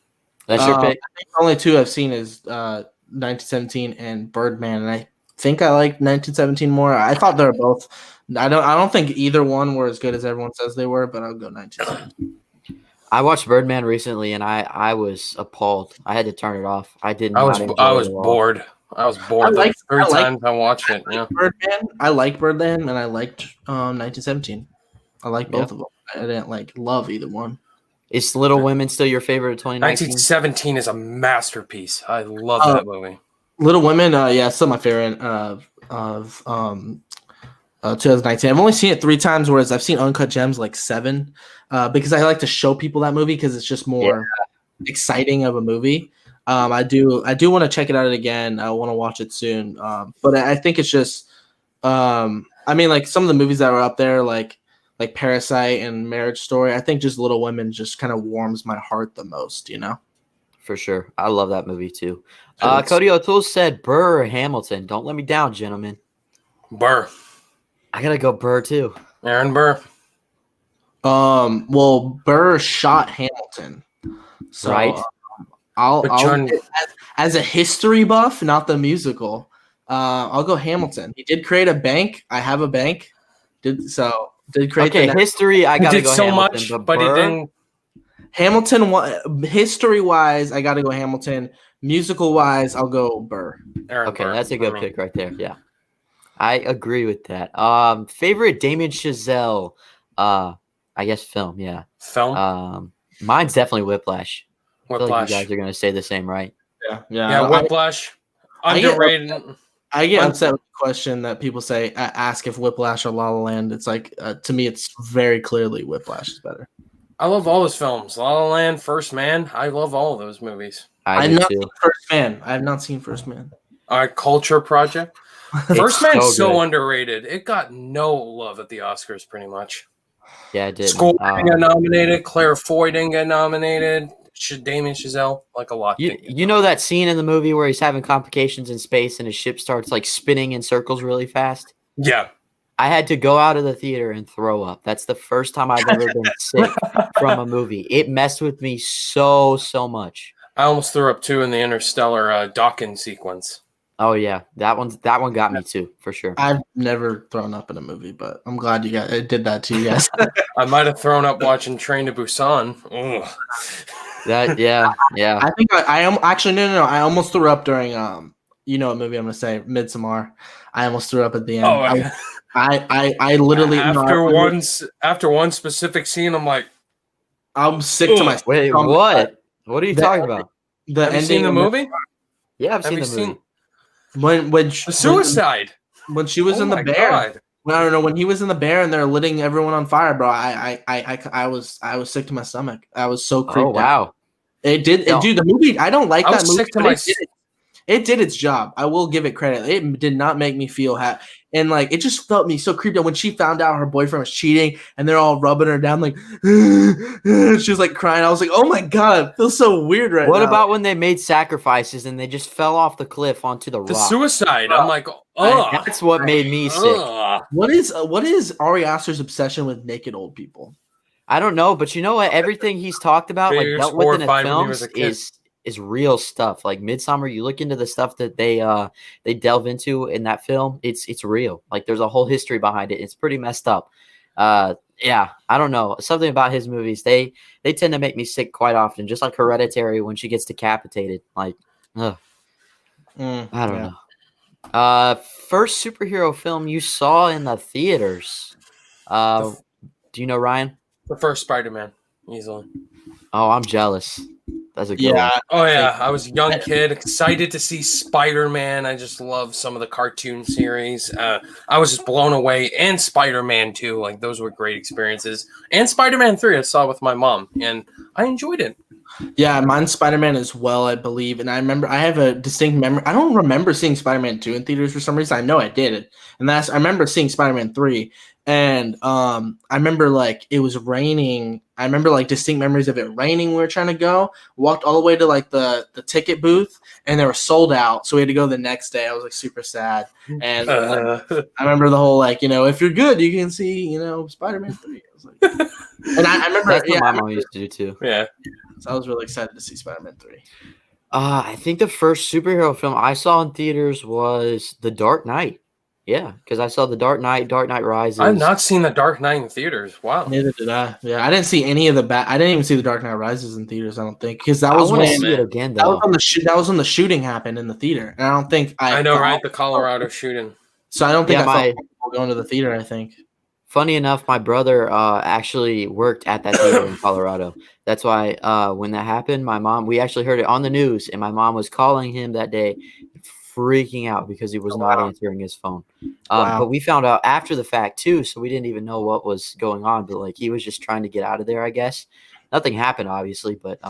A: That's your pick.
C: I think the only 2 I've seen is 1917 and Birdman, and I think I like 1917 more. I thought they were both. I don't think either one were as good as everyone says they were, but I'll go 1917.
A: I watched Birdman recently, and I was appalled. I had to turn it off. I did not enjoy
B: I
A: it
B: was
A: at all.
B: bored. I was bored. The three times I watched it. Yeah.
C: Birdman. I like Birdman, and I liked 1917. I like both of them. I didn't love either one.
A: Is Little Women still your favorite of 2019?
B: 1917 is a masterpiece. I love that movie.
C: Little Women, still my favorite of 2019. I've only seen it 3 times, whereas I've seen Uncut Gems like 7, because I like to show people that movie because it's just more exciting of a movie. I do want to check it out again. I want to watch it soon. But I think it's just, like some of the movies that were up there, like Parasite and Marriage Story, I think just Little Women just kind of warms my heart the most, you know?
A: For sure. I love that movie too. Cody O'Toole said Burr or Hamilton. Don't let me down, gentlemen.
B: Burr.
A: I gotta go Burr too.
B: Aaron Burr.
C: Well, Burr shot Hamilton. So,
A: right.
C: I'll as a history buff, not the musical. I'll go Hamilton. He did create a bank. I have a bank. Did create
A: history. I gotta
B: did
A: go
B: so
A: Hamilton,
B: much, but he didn't.
C: Hamilton, history wise, I gotta go Hamilton. Musical wise, I'll go Burr.
B: Burr.
A: That's a good pick right there. Yeah, I agree with that. Favorite Damien Chazelle, I guess film. Yeah,
B: film.
A: Mine's definitely Whiplash. I feel like you guys are gonna say the same, right?
B: Yeah. Whiplash. Underrated.
C: I get upset with the question that people ask if Whiplash or La La Land. It's like, to me, it's very clearly Whiplash is better.
B: I love all his films. La La Land, First Man. I love all of those movies.
A: I have
C: not seen First Man.
B: All right, Culture Project. First Man's so underrated. It got no love at the Oscars, pretty much.
A: Yeah, it did.
B: Score didn't get nominated. Claire Foy didn't get nominated. Damien Chazelle, like a lot.
A: You know that scene in the movie where he's having complications in space and his ship starts like spinning in circles really fast?
B: Yeah.
A: I had to go out of the theater and throw up. That's the first time I've ever been sick from a movie. It messed with me so much.
B: I almost threw up too in the Interstellar Dawkins sequence.
A: Oh yeah, that one got me too, for sure.
C: I've never thrown up in a movie, but I'm glad you guys did that too. Yes,
B: I might have thrown up watching Train to Busan. Ugh.
A: Yeah.
C: I think I am actually no. I almost threw up during you know what movie I'm gonna say, Midsommar. I almost threw up at the end.
B: Oh, okay.
C: I literally
B: after one specific scene, I'm like,
C: I'm sick to my.
A: Wait, what? What are you talking about?
B: Have you seen the movie?
A: Yeah, I've seen the movie.
C: When
B: the suicide.
C: When she was in the bear.
B: God.
C: I don't know, when he was in the bear and they're lighting everyone on fire, bro. I was sick to my stomach. I was so creeped out.
A: Wow.
C: Dude, the movie. I don't like that movie.
B: Sick to
C: it did its job. I will give it credit. It did not make me feel happy. And like, it just felt me so creeped out when she found out her boyfriend was cheating and they're all rubbing her down like, she was like crying. I was like, oh my God, it feels so weird right now.
A: What about when they made sacrifices and they just fell off the cliff onto the rock?
B: The suicide. I'm like, oh,
A: that's what made me sick.
C: What is Ari Aster's obsession with naked old people?
A: I don't know, but you know what? Everything he's talked about, like dealt with in the films, is real stuff. Like Midsommar, you look into the stuff that they delve into in that film, it's real. Like there's a whole history behind it. It's pretty messed up. Yeah, I don't know. Something about his movies, they tend to make me sick quite often, just like Hereditary when she gets decapitated. Like, ugh. I don't know. First superhero film you saw in the theaters. Do you know, Ryan?
B: The first Spider-Man, easily.
A: Oh, I'm jealous. That's a good one.
B: Oh, yeah. I was a young kid, excited to see Spider-Man. I just love some of the cartoon series. I was just blown away. And Spider-Man 2. Like, those were great experiences. And Spider-Man 3 I saw with my mom. And I enjoyed it.
C: Yeah, mine's Spider-Man as well, I believe. And I have a distinct memory. I don't remember seeing Spider-Man 2 in theaters for some reason. I know I did it. And I remember seeing Spider-Man 3. And I remember like it was raining. I remember like distinct memories of it raining when we were trying to go. Walked all the way to like the ticket booth and they were sold out. So we had to go the next day. I was like super sad. And I remember the whole like, if you're good, you can see, Spider-Man 3. I was like, and I remember
A: that's what my mom used to do too.
B: Yeah.
C: So I was really excited to see Spider-Man 3.
A: I think the first superhero film I saw in theaters was The Dark Knight. Yeah, because I saw the Dark Knight, Dark Knight Rises.
B: I've not seen the Dark Knight in theaters. Wow.
C: Neither did I. Yeah, I didn't see any of the I didn't even see the Dark Knight Rises in theaters. I don't think because that was
A: I want to
C: when
A: see it again
C: that was
A: though.
C: that was when the shooting happened in the theater, and I don't think
B: I know, right? The Colorado shooting.
C: So I don't think
A: Yeah,
C: I felt comfortable going to the theater. I think.
A: Funny enough, my brother actually worked at that theater in Colorado. That's why when that happened, we actually heard it on the news, and my mom was calling him that day, freaking out because he was not answering his phone. But we found out after the fact too, so we didn't even know what was going on. But like he was just trying to get out of there, I guess. Nothing happened, obviously, but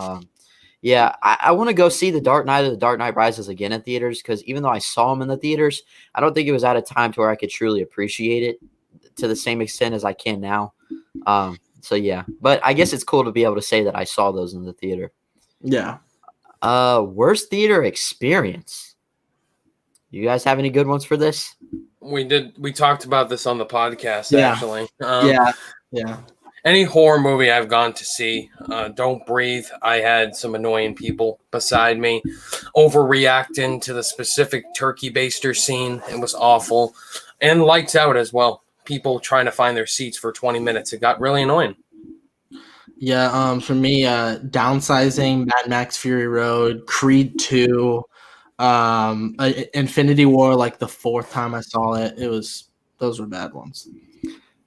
A: yeah, I want to go see the Dark Knight or the Dark Knight Rises again in theaters because even though I saw them in the theaters, I don't think it was at a time to where I could truly appreciate it to the same extent as I can now. So yeah, but I guess it's cool to be able to say that I saw those in the theater.
C: Yeah.
A: Worst theater experience. You guys have any good ones for this?
B: We did. We talked about this on the podcast, actually.
C: Yeah.
B: Any horror movie I've gone to see, Don't Breathe, I had some annoying people beside me overreacting to the specific turkey baster scene. It was awful. And Lights Out as well. People trying to find their seats for 20 minutes. It got really annoying.
C: Yeah, for me, Downsizing, Mad Max Fury Road, Creed 2, Infinity War, like the fourth time I saw it. Those were bad ones.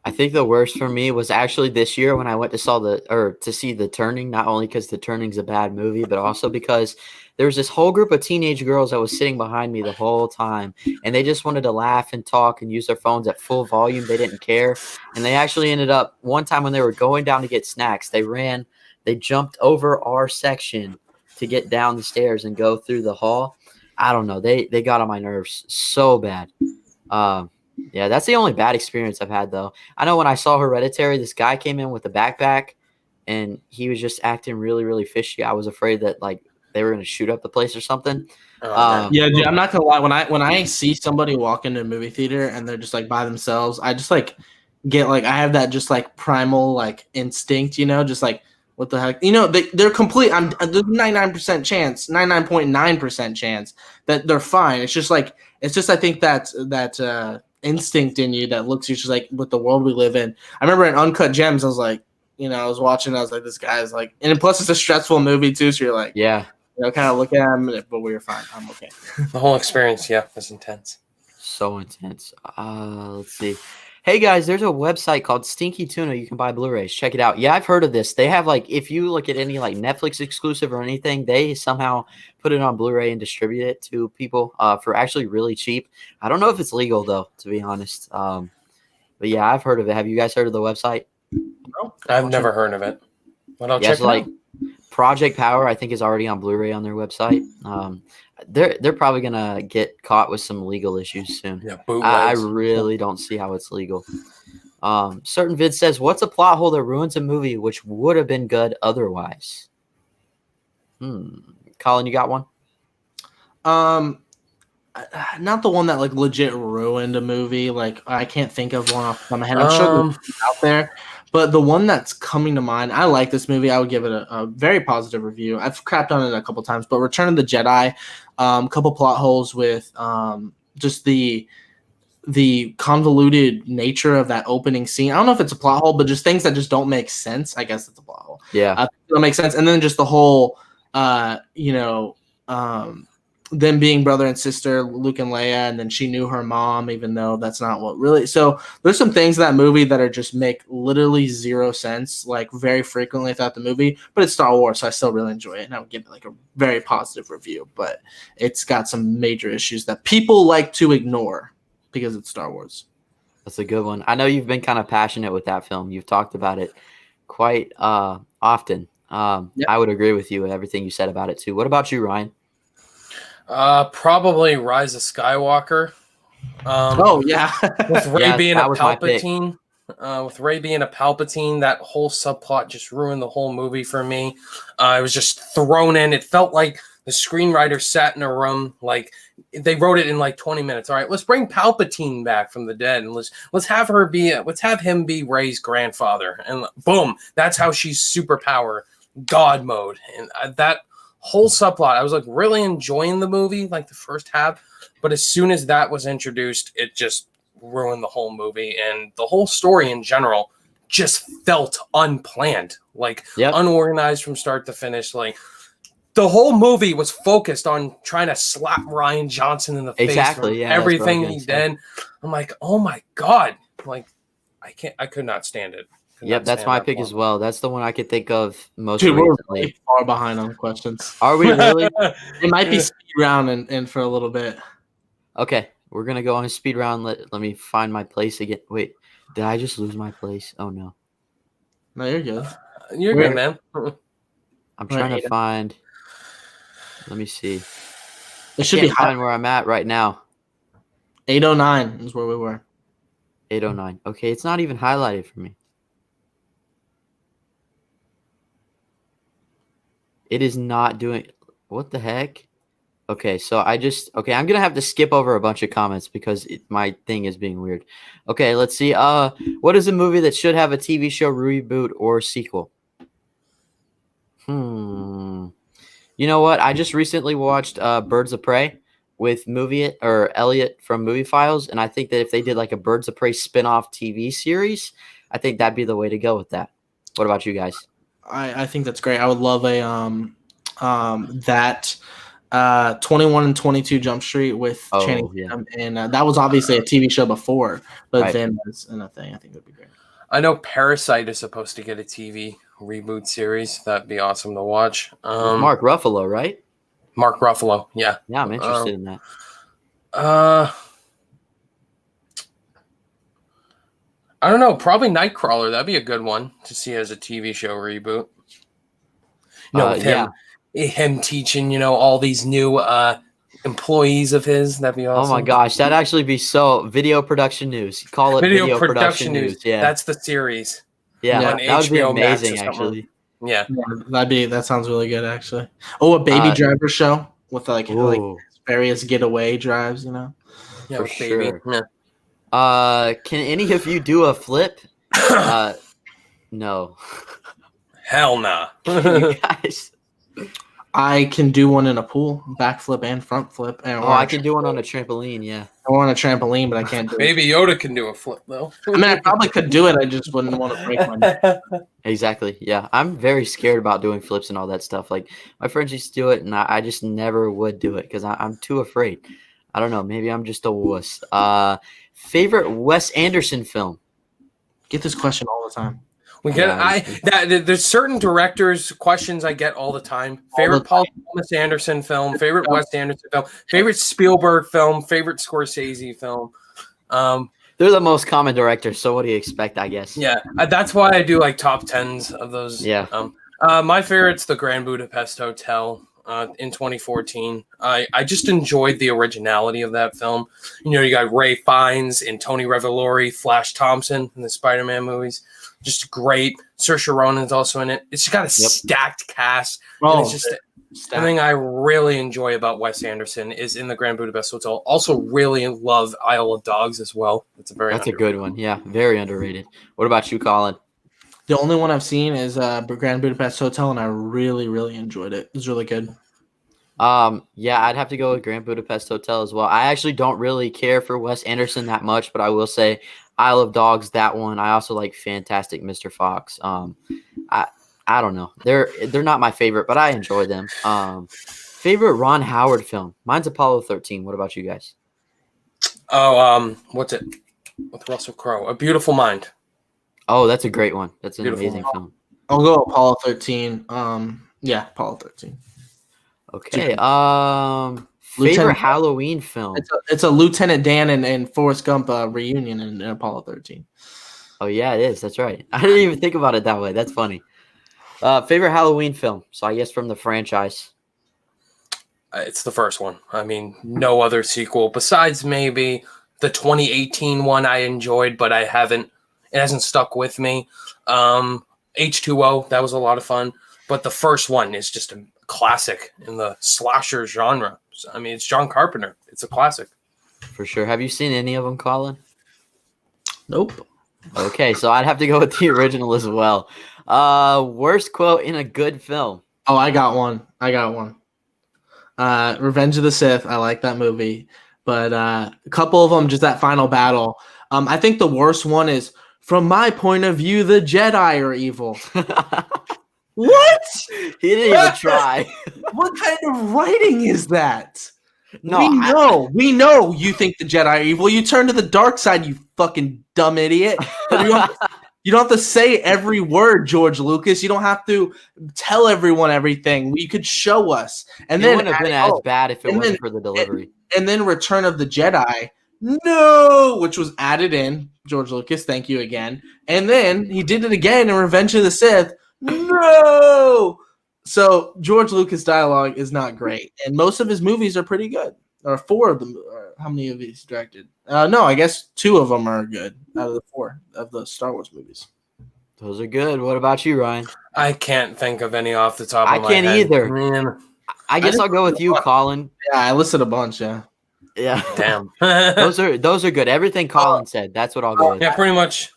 A: I think the worst for me was actually this year when I went to see The Turning, not only because The Turning's a bad movie, but also because there was this whole group of teenage girls that was sitting behind me the whole time, and they just wanted to laugh and talk and use their phones at full volume. They didn't care, and they actually ended up one time when they were going down to get snacks, they jumped over our section to get down the stairs and go through the hall. I don't know. They got on my nerves so bad. Yeah, that's the only bad experience I've had, though. I know when I saw Hereditary, this guy came in with a backpack, and he was just acting really, really fishy. I was afraid that like they were going to shoot up the place or something.
C: Yeah, dude, I'm not gonna lie. When I see somebody walk into a movie theater and they're just like by themselves, I just like get like I have that just like primal like instinct, just like what the heck, they're complete. There's 99% chance, 99.9% chance that they're fine. It's just I think that instinct in you that looks you just like with the world we live in. I remember in Uncut Gems, I was like, I was watching, I was like, this guy's like, and plus it's a stressful movie too, so you're like,
A: yeah,
C: kind of look at him, but we were fine. I'm okay.
B: The whole experience, was intense.
A: So intense. Let's see. Hey guys, there's a website called Stinky Tuna. You can buy Blu-rays. Check it out. Yeah, I've heard of this. They have like, if you look at any like Netflix exclusive or anything, they somehow put it on Blu-ray and distribute it to people for actually really cheap. I don't know if it's legal though, to be honest. But yeah, I've heard of it. Have you guys heard of the website?
B: No, I've never heard of it. But I'll check it out.
A: Project Power, I think, is already on Blu-ray on their website. They're probably gonna get caught with some legal issues soon.
B: Yeah,
A: I really don't see how it's legal. Certain Vid says, "What's a plot hole that ruins a movie which would have been good otherwise?" Colin, you got one?
C: Not the one that like legit ruined a movie. Like I can't think of one off the top of my head. I'm sure there's out there. But the one that's coming to mind, I like this movie. I would give it a very positive review. I've crapped on it a couple times, but Return of the Jedi, couple plot holes with just the convoluted nature of that opening scene. I don't know if it's a plot hole, but just things that just don't make sense. I guess it's a plot hole.
A: Yeah,
C: it don't make sense. And then just the whole, them being brother and sister, Luke and Leia, and then she knew her mom, even though that's not what really. So there's some things in that movie that are just make literally zero sense, like very frequently throughout the movie. But it's Star Wars, so I still really enjoy it, and I would give it like a very positive review. But it's got some major issues that people like to ignore because it's Star Wars.
A: That's a good one. I know you've been kind of passionate with that film. You've talked about it quite often. I would agree with you with everything you said about it too. What about you, Ryan?
B: Probably Rise of Skywalker. With Rey being a Palpatine. That whole subplot just ruined the whole movie for me. It was just thrown in. It felt like the screenwriter sat in a room, like they wrote it in like 20 minutes. All right, let's bring Palpatine back from the dead, and let's have him be Rey's grandfather, and boom, that's how she's superpower God mode, and that whole subplot, I was like really enjoying the movie, like the first half, but as soon as that was introduced, it just ruined the whole movie, and the whole story in general just felt unplanned, like unorganized from start to finish. Like the whole movie was focused on trying to slap Ryan Johnson in the face for everything he did. I'm like, oh my God. Like I could not stand it.
A: That's my pick as well. That's the one I could think of most
C: Dude,
A: recently.
C: we're really far behind on questions.
A: Are we really?
C: It might be speed round and for a little bit.
A: Okay, we're gonna go on a speed round. Let me find my place again. Wait, did I just lose my place? Oh no.
C: No, you're good.
B: You're good, man.
A: I'm trying to find. Let me see.
C: It should be
A: find where I'm at right now.
C: 809 is where we were.
A: 809. Okay, it's not even highlighted for me. It is not doing. What the heck? Okay, so I'm gonna have to skip over a bunch of comments because my thing is being weird. Okay, let's see. What is a movie that should have a TV show reboot or sequel? You know what? I just recently watched Birds of Prey with Elliot from Movie Files, and I think that if they did like a Birds of Prey spin-off TV series, I think that'd be the way to go with that. What about you guys?
C: I think that's great. I would love a 21 and 22 Jump Street with Channing Tatum, and that was obviously a TV show before, but then as a thing, I think that'd be great.
B: I know Parasite is supposed to get a TV reboot series. That'd be awesome to watch.
A: Mark Ruffalo, right?
B: Mark Ruffalo, yeah.
A: Yeah, I'm interested in that.
B: I don't know. Probably Nightcrawler. That'd be a good one to see as a TV show reboot. Him teaching, all these new employees of his. That'd be awesome.
A: Oh my gosh, that'd actually be so. Video production news. Call it video production news. Yeah,
B: that's the series.
A: Yeah,
B: on
A: that would be
B: HBO
A: amazing. Actually,
B: yeah,
C: that sounds really good. Actually, a Baby Driver show with like various getaway drives.
B: Yeah,
A: for sure. Yeah. Can any of you do a flip? No.
B: Hell nah.
A: You guys.
C: I can do one in a pool, backflip and front flip.
A: I can do one on a trampoline, yeah.
C: Or on a trampoline, but I can't do it.
B: Maybe Yoda can do a flip, though.
C: I mean, I probably could do it. I just wouldn't want to break my neck.
A: Exactly, yeah. I'm very scared about doing flips and all that stuff. Like, my friends used to do it, and I just never would do it because I'm too afraid. I don't know. Maybe I'm just a wuss. Favorite Wes Anderson film?
C: Get this question all the time.
B: There's certain directors' questions I get all the time. Favorite Paul Thomas Anderson film, favorite Wes Anderson film, favorite Spielberg film, favorite Scorsese film.
A: They're the most common directors, so what do you expect, I guess?
B: Yeah, that's why I do like top 10s of those.
A: Yeah.
B: My favorite's The Grand Budapest Hotel in 2014. I just enjoyed the originality of that film. You got Ray Fiennes and Tony Revolori, Flash Thompson in the Spider-Man movies. Just great. Saoirse Ronan's also in it. It's got a stacked cast. It's just something I really enjoy about Wes Anderson is in The Grand Budapest Hotel. Also really love Isle of Dogs as well. That's a
A: good one. Yeah, very underrated. What about you, Colin?
C: The only one I've seen is Grand Budapest Hotel, and I really, really enjoyed it. It was really good.
A: Yeah, I'd have to go with Grand Budapest Hotel as well. I actually don't really care for Wes Anderson that much, but I will say Isle of Dogs, that one. I also like Fantastic Mr. Fox. I don't know. They're not my favorite, but I enjoy them. Favorite Ron Howard film? Mine's Apollo 13. What about you guys?
B: What's it? With Russell Crowe. A Beautiful Mind.
A: Oh, that's a great one. That's an
B: Beautiful
A: amazing film.
C: I'll go Apollo 13. Yeah, Apollo 13.
A: Okay. Favorite Halloween film?
C: It's a Lieutenant Dan and Forrest Gump reunion in Apollo 13.
A: Oh yeah, it is. That's right. I didn't even think about it that way. That's funny. Favorite Halloween film? So I guess from the franchise.
B: It's the first one. I mean, no other sequel besides maybe the 2018 one I enjoyed, but it hasn't stuck with me. H2O, that was a lot of fun. But the first one is just a classic in the slasher genre. I mean, it's John Carpenter. It's a classic.
A: For sure. Have you seen any of them, Colin?
C: Nope.
A: Okay, so I'd have to go with the original as well. Worst quote in a good film?
C: Oh, I got one. Revenge of the Sith. I like that movie. but a couple of them, just that final battle. I think the worst one is, from my point of view, the Jedi are evil. What?
A: He didn't even try.
C: What kind of writing is that?
A: No,
C: we know you think the Jedi are evil. You turn to the dark side, you fucking dumb idiot. You don't have to say every word, George Lucas. You don't have to tell everyone everything. You could show us. And then
A: wouldn't have been as bad if it wasn't for the delivery.
C: And then Return of the Jedi, no, which was added in. George Lucas, thank you again. And then he did it again in Revenge of the Sith. No. So George Lucas' dialogue is not great, and most of his movies are pretty good. Or 4 of them. How many of these directed? No, I guess 2 of them are good out of the 4 of the Star Wars movies.
A: Those are good. What about you, Ryan?
B: I can't think of any off the top of my head.
A: I can't either.
B: Man.
A: I guess I'll go with you, Colin.
C: Yeah, I listed a bunch. Yeah.
B: Damn.
A: those are good. Everything Colin said. That's what I'll go with.
B: Yeah, pretty much.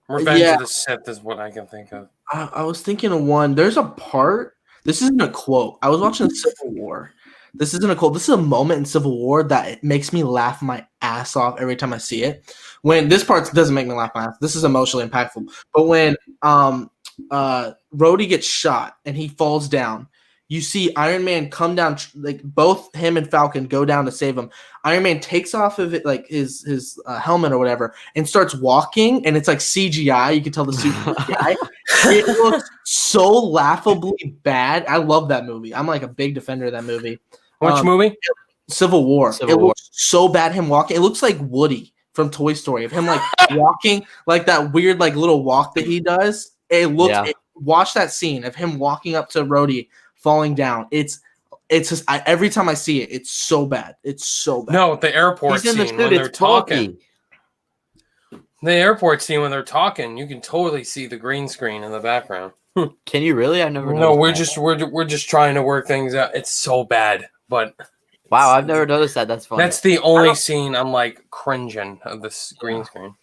B: Revenge of the Sith is what I can think of.
C: I was thinking of one. There's a part. This isn't a quote. I was watching Civil War. This isn't a quote. This is a moment in Civil War that it makes me laugh my ass off every time I see it. When this part doesn't make me laugh my ass. This is emotionally impactful. But when Rhodey gets shot and he falls down, you see Iron Man come down, like both him and Falcon go down to save him. Iron Man takes off of it, like his helmet or whatever, and starts walking, and it's like CGI. You can tell the suit CGI. It looks so laughably bad. I love that movie. I'm like a big defender of that movie.
B: Which movie?
C: Civil War. It looks so bad. Him walking. It looks like Woody from Toy Story. Of him like walking, like that weird like little walk that he does. It looks. Watch that scene of him walking up to Rhodey, falling down. It's just every time I see it, it's so bad. It's so bad.
B: No, the airport scene when they're talking. The airport scene when they're talking, you can totally see the green screen in the background.
A: Can you really? I never.
B: No, we're just trying to work things out. It's so bad, but
A: wow, I've never noticed that. That's funny.
B: That's the only scene I'm like cringing of this green screen.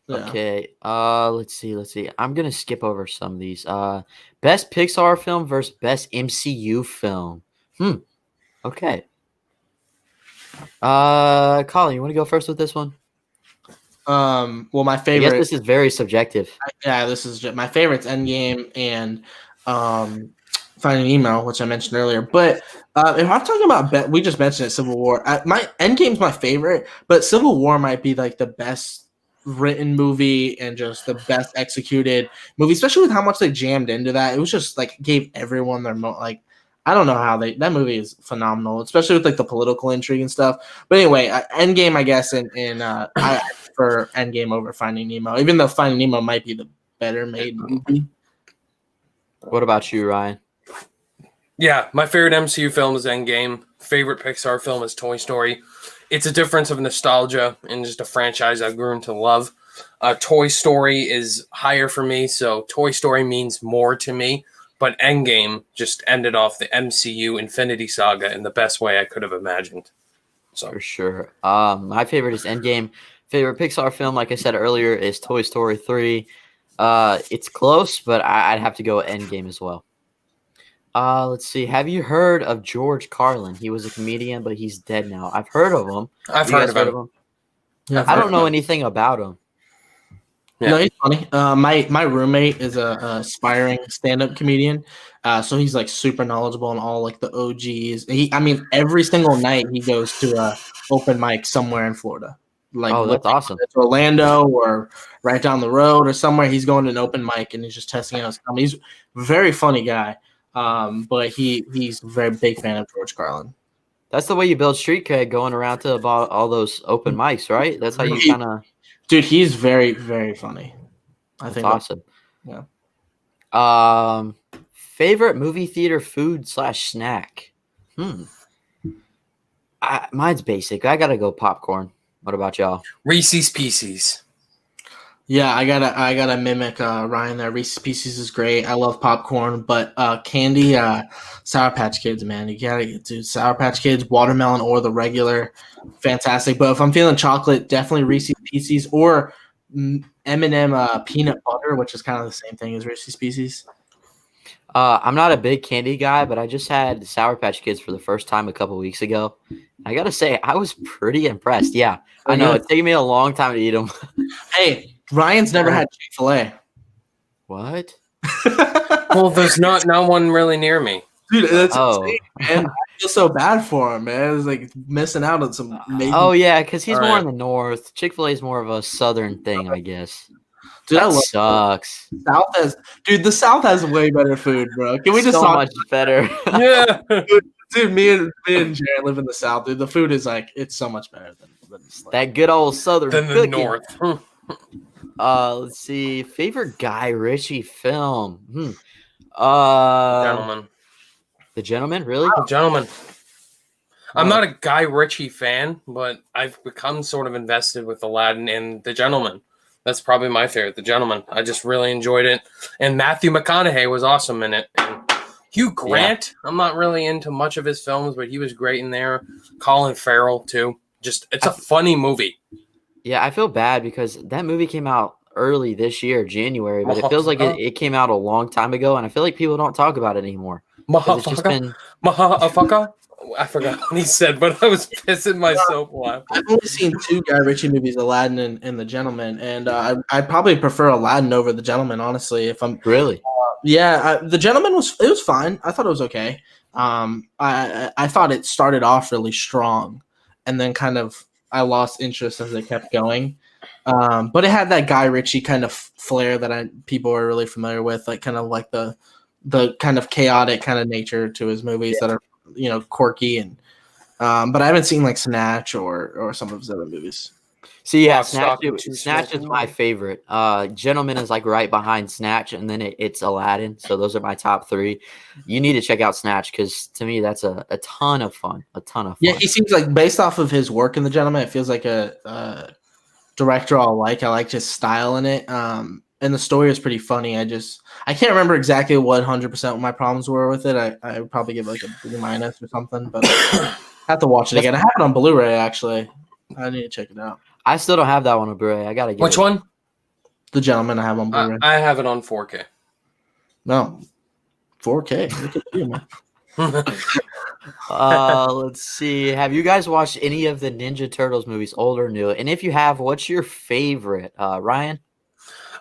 A: Yeah. Okay. Let's see. I'm gonna skip over some of these. Best Pixar film versus best MCU film. Okay. Colin, you want to go first with this one?
C: Well, my favorite.
A: I guess this is very subjective.
C: This is my favorite's Endgame and Finding Nemo, which I mentioned earlier. But if I'm talking about, we just mentioned it, Civil War. My Endgame's my favorite, but Civil War might be like the best written movie and just the best executed movie, especially with how much they jammed into that. It was just like gave everyone their I don't know how that movie is phenomenal, especially with like the political intrigue and stuff. But anyway, Endgame, I guess, and I prefer Endgame over Finding Nemo, even though Finding Nemo might be the better made movie.
A: What about you, Ryan?
B: Yeah, my favorite MCU film is Endgame. Favorite Pixar film is Toy Story. It's a difference of nostalgia and just a franchise I've grown to love. Toy Story is higher for me, so Toy Story means more to me. But Endgame just ended off the MCU Infinity Saga in the best way I could have imagined. So
A: for sure. My favorite is Endgame. Favorite Pixar film, like I said earlier, is Toy Story 3. It's close, but I'd have to go with Endgame as well. Let's see. Have you heard of George Carlin? He was a comedian, but he's dead now. I've heard of him.
B: I've heard of him.
C: Yeah,
A: I don't know anything about him.
C: Yeah. No, he's funny. My roommate is a aspiring stand-up comedian, so he's like super knowledgeable on all like the OGs. Every single night he goes to a open mic somewhere in Florida. Like,
A: that's awesome.
C: It's Orlando or right down the road or somewhere. He's going to an open mic and he's just testing out his comedy. He's a very funny guy, but he's a very big fan of George Carlin.
A: That's the way you build street cred, going around to about all those open mics, right? That's how you kind of.
C: Dude, he's very, very funny. I think
A: awesome.
C: Yeah.
A: Favorite movie theater food / snack? Mine's basic. I gotta go popcorn. What about y'all?
B: Reese's Pieces.
C: Yeah, I gotta mimic Ryan there. Reese's Pieces is great. I love popcorn, but candy, Sour Patch Kids, man. You gotta do Sour Patch Kids, watermelon, or the regular. Fantastic. But if I'm feeling chocolate, definitely Reese's Pieces or M&M peanut butter, which is kind of the same thing as Reese's Pieces.
A: I'm not a big candy guy, but I just had Sour Patch Kids for the first time a couple weeks ago. I gotta say, I was pretty impressed. Yeah, I know it's taken me a long time to eat them.
C: Hey, Ryan's never had Chick-fil-A.
A: What?
B: Well, there's not one really near me.
C: Dude, that's insane, man. I feel so bad for him, man. It's like missing out on some amazing.
A: Oh yeah, because he's more in the north. Chick-fil-A is more of a southern thing, I guess.
C: Dude,
A: that sucks.
C: The South has way better food, bro. Can we just
A: so much better?
B: Yeah,
C: dude. Me and Jaren live in the South, dude. The food is like it's so much better than
A: that good old southern
B: than the North.
A: Let's see. Favorite Guy Ritchie film?
B: Gentleman.
A: The Gentleman, really?
B: The Gentleman. I'm not a Guy Ritchie fan, but I've become sort of invested with Aladdin and The Gentleman. That's probably my favorite, The Gentleman. I just really enjoyed it. And Matthew McConaughey was awesome in it. And Hugh Grant, I'm not really into much of his films, but he was great in there. Colin Farrell, too. It's a funny movie.
A: Yeah, I feel bad because that movie came out early this year, January, but it feels like it came out a long time ago, and I feel like people don't talk about it anymore. It's just been...
B: I forgot what he said, but I was pissing myself laughing.
C: I've only seen 2 Guy Ritchie movies, Aladdin and The Gentleman, and I probably prefer Aladdin over The Gentleman, honestly. If I'm
A: really,
C: The Gentleman was fine. I thought it was okay. I thought it started off really strong, and then kind of I lost interest as it kept going. But it had that Guy Ritchie kind of flair that people are really familiar with, like kind of like the kind of chaotic kind of nature to his movies that are quirky and but I haven't seen like Snatch or some of his other movies.
A: See, yeah, Snatch is my favorite. Gentleman is like right behind Snatch, and then it's Aladdin. So those are my top 3. You need to check out Snatch because to me that's a ton of fun.
C: Yeah, he seems like based off of his work in The Gentleman, it feels like a director I like his style in it. And the story is pretty funny. I can't remember exactly what 100% my problems were with it. I would probably give it like a B- or something, but I have to watch it again. I have it on Blu-ray actually. I need to check it out.
A: I still don't have that one on Blu-ray. I gotta get
B: Which one?
C: The Gentleman I have on Blu-ray.
B: I have it on 4K.
C: No, 4K. Look at you, man.
A: Let's see. Have you guys watched any of the Ninja Turtles movies, old or new? And if you have, what's your favorite? Ryan?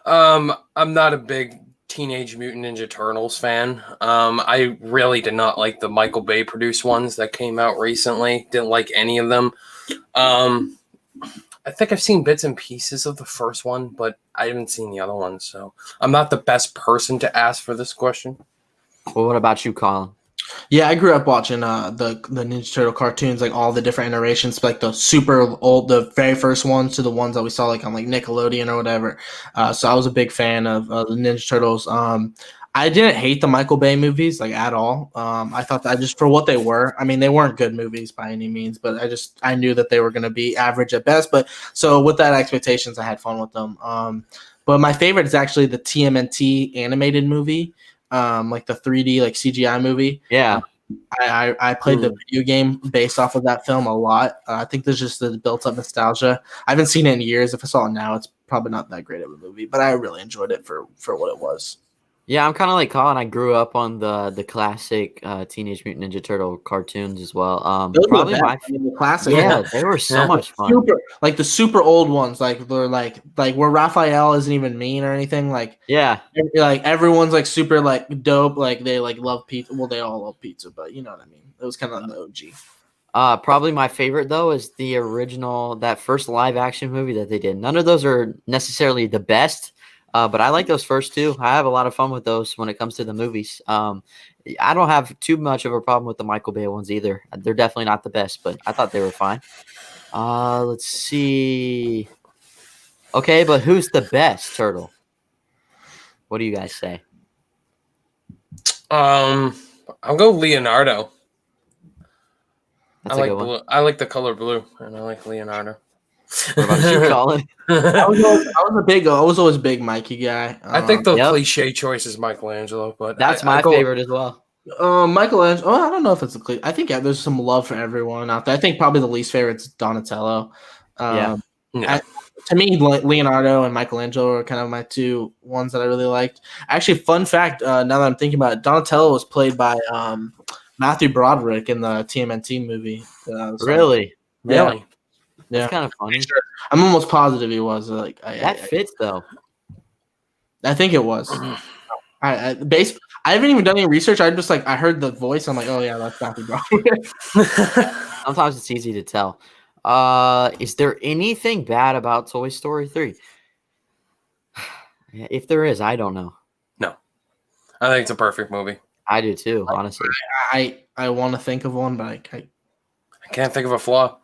B: I'm not a big Teenage Mutant Ninja Turtles fan. I really did not like the Michael Bay produced ones that came out recently. Didn't like any of them. I think I've seen bits and pieces of the first one, but I haven't seen the other ones, so I'm not the best person to ask for this question.
A: Well, what about you, Colin?
C: Yeah, I grew up watching the Ninja Turtle cartoons, like all the different iterations, like the super old, the very first ones to the ones that we saw like on like Nickelodeon or whatever. So I was a big fan of the Ninja Turtles. I didn't hate the Michael Bay movies like at all. I thought that just for what they were, I mean, they weren't good movies by any means, but I knew that they were going to be average at best. But so with that expectations, I had fun with them. But my favorite is actually the TMNT animated movie. Like the 3D like CGI movie.
A: Yeah.
C: I played the video game based off of that film a lot. I think there's just the built up nostalgia. I haven't seen it in years. If I saw it now, it's probably not that great of a movie, but I really enjoyed it for what it was.
A: Yeah, I'm kind of like Colin. I grew up on the classic Teenage Mutant Ninja Turtle cartoons as well. Probably
C: the classic.
A: Yeah, they were so much fun.
C: Like the super old ones, like they're like where Raphael isn't even mean or anything. Like like everyone's like super like dope. Like they like love pizza. Well, they all love pizza, but you know what I mean. It was kind of the OG.
A: Probably my favorite though is the original, that first live action movie that they did. None of those are necessarily the best. But I like those first 2. I have a lot of fun with those when it comes to the movies. I don't have too much of a problem with the Michael Bay ones either. They're definitely not the best, but I thought they were fine. Let's see. Okay, but who's the best turtle? What do you guys say?
B: I'll go Leonardo.
A: That's a good one.
B: Blue. I like the color blue, and I like Leonardo.
A: What about you, Colin?
C: I was always a big Mikey guy.
B: I think the cliche choice is Michelangelo, but
A: that's my favorite as well.
C: Michelangelo. I don't know if it's a cliche. I think there's some love for everyone out there. I think probably the least favorite is Donatello.
B: Yeah.
C: To me, Leonardo and Michelangelo are kind of my two ones that I really liked. Actually, fun fact, now that I'm thinking about it, Donatello was played by Matthew Broderick in the TMNT movie.
A: Really?
B: Really?
A: That's kind of funny.
C: Sure. I'm almost positive he was.
A: That fits, though.
C: I think it was. I haven't even done any research. I just I heard the voice. I'm like, oh yeah, that's Matthew Broderick.
A: Sometimes it's easy to tell. Is there anything bad about Toy Story 3? If there is, I don't know.
B: No. I think it's a perfect movie.
A: I do too, honestly.
C: I want to think of one, but I
B: can't think of a flaw.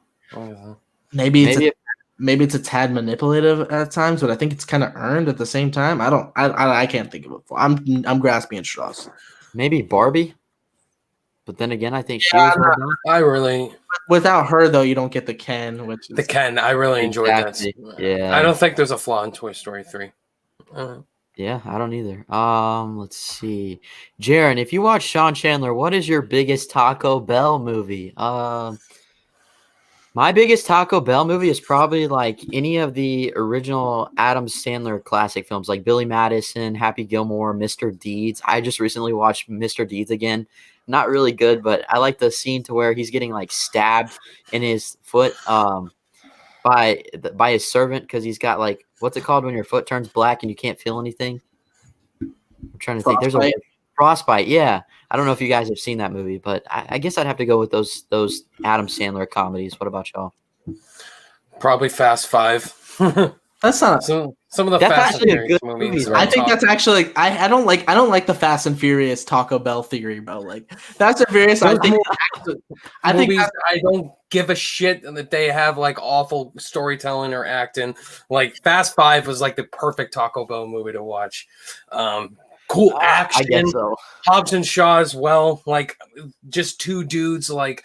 C: Maybe it's a tad manipulative at times, but I think it's kind of earned at the same time. I can't think of a flaw. I'm grasping at straws.
A: Maybe Barbie? But then again, I think she was well done.
B: I really...
C: Without her, though, you don't get the Ken, which is...
B: The Ken, I really enjoyed that.
A: Yeah.
B: I don't think there's a flaw in Toy Story 3.
A: Yeah, I don't either. Let's see. Jaren, if you watch Sean Chandler, what is your biggest Taco Bell movie? My biggest Taco Bell movie is probably like any of the original Adam Sandler classic films, like Billy Madison, Happy Gilmore, Mr. Deeds. I just recently watched Mr. Deeds again. Not really good, but I like the scene to where he's getting like stabbed in his foot by his servant because he's got like, what's it called when your foot turns black and you can't feel anything? I'm trying to think. There's a Frostbite. Yeah. I don't know if you guys have seen that movie, but I guess I'd have to go with those Adam Sandler comedies. What about y'all?
B: Probably Fast Five.
C: That's not
B: some of the Fast and Furious movies.
C: I think that's actually I don't like the Fast and Furious Taco Bell theory, bro. Like Fast and Furious, I think
B: I don't give a shit that they have like awful storytelling or acting. Like Fast Five was like the perfect Taco Bell movie to watch. Cool action.
A: I guess so.
B: Hobbs and Shaw as well. Like just two dudes like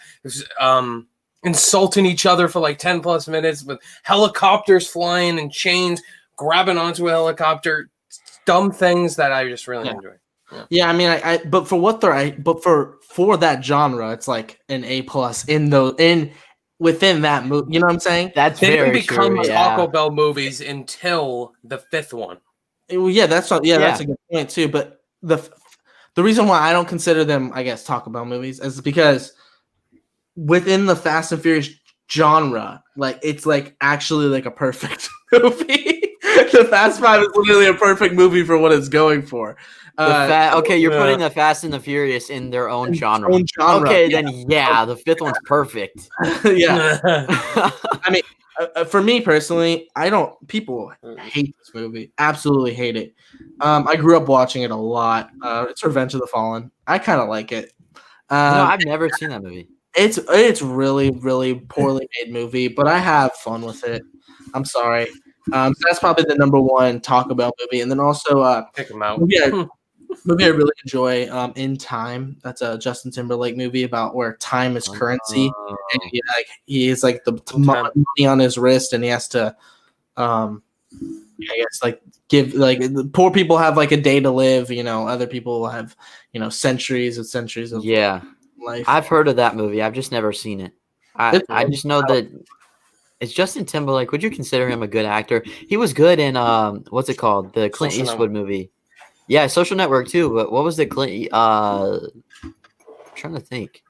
B: insulting each other for like 10 plus minutes with helicopters flying and chains, grabbing onto a helicopter. Dumb things that I just really enjoy.
C: Yeah, I mean, but for what for that genre, it's like an A+ within that movie. You know what I'm saying?
A: That's
B: they
A: very
B: didn't become
A: true,
B: Taco Bell movies until the fifth one.
C: Yeah, that's a good point too. But the reason why I don't consider them, I guess, Taco Bell movies is because within the Fast and Furious genre, like it's like actually like a perfect movie. The Fast Five is literally a perfect movie for what it's going for.
A: You're putting the Fast and the Furious in their own genre. Okay, then the fifth one's perfect.
C: Yeah. I mean, for me personally, people hate this movie. Absolutely hate it. I grew up watching it a lot. It's Revenge of the Fallen. I kind of like it.
A: No, I've never seen that movie.
C: It's really, really poorly made movie, but I have fun with it. I'm sorry. So that's probably the number one Taco Bell movie. And then also
B: pick them out.
C: Movie I really enjoy, In Time. That's a Justin Timberlake movie about where time is currency, and he is like the money on his wrist, and he has to, I guess like give like poor people have like a day to live. You know, other people will have centuries of life.
A: I've heard of that movie. I've just never seen it. I just know that it's Justin Timberlake. Would you consider him a good actor? He was good in what's it called? The Clint Eastwood movie. Yeah, Social Network too. But what was the Clint? I'm trying to think.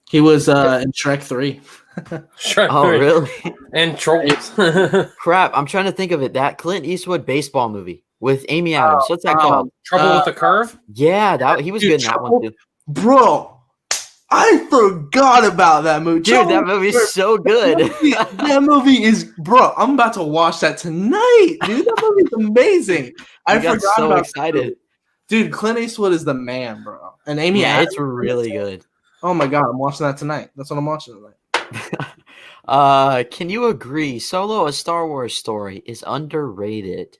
C: He was in Shrek 3.
B: Shrek 3.
A: Oh, really?
B: And Tropes.
A: Crap, I'm trying to think of it. That Clint Eastwood baseball movie with Amy Adams. What's that called?
B: Trouble with the Curve?
A: Yeah, he was good in that one too.
C: Bro, I forgot about that movie.
A: Dude, that movie's so good.
C: That movie is, bro, I'm about to watch that tonight, dude. That movie's amazing. I got so
A: excited.
C: Dude, Clint Eastwood is the man, bro. And Amy Adams.
A: It's really good.
C: Oh my God, I'm watching that tonight. That's what I'm watching
A: tonight. Can you agree Solo, a Star Wars story, is underrated?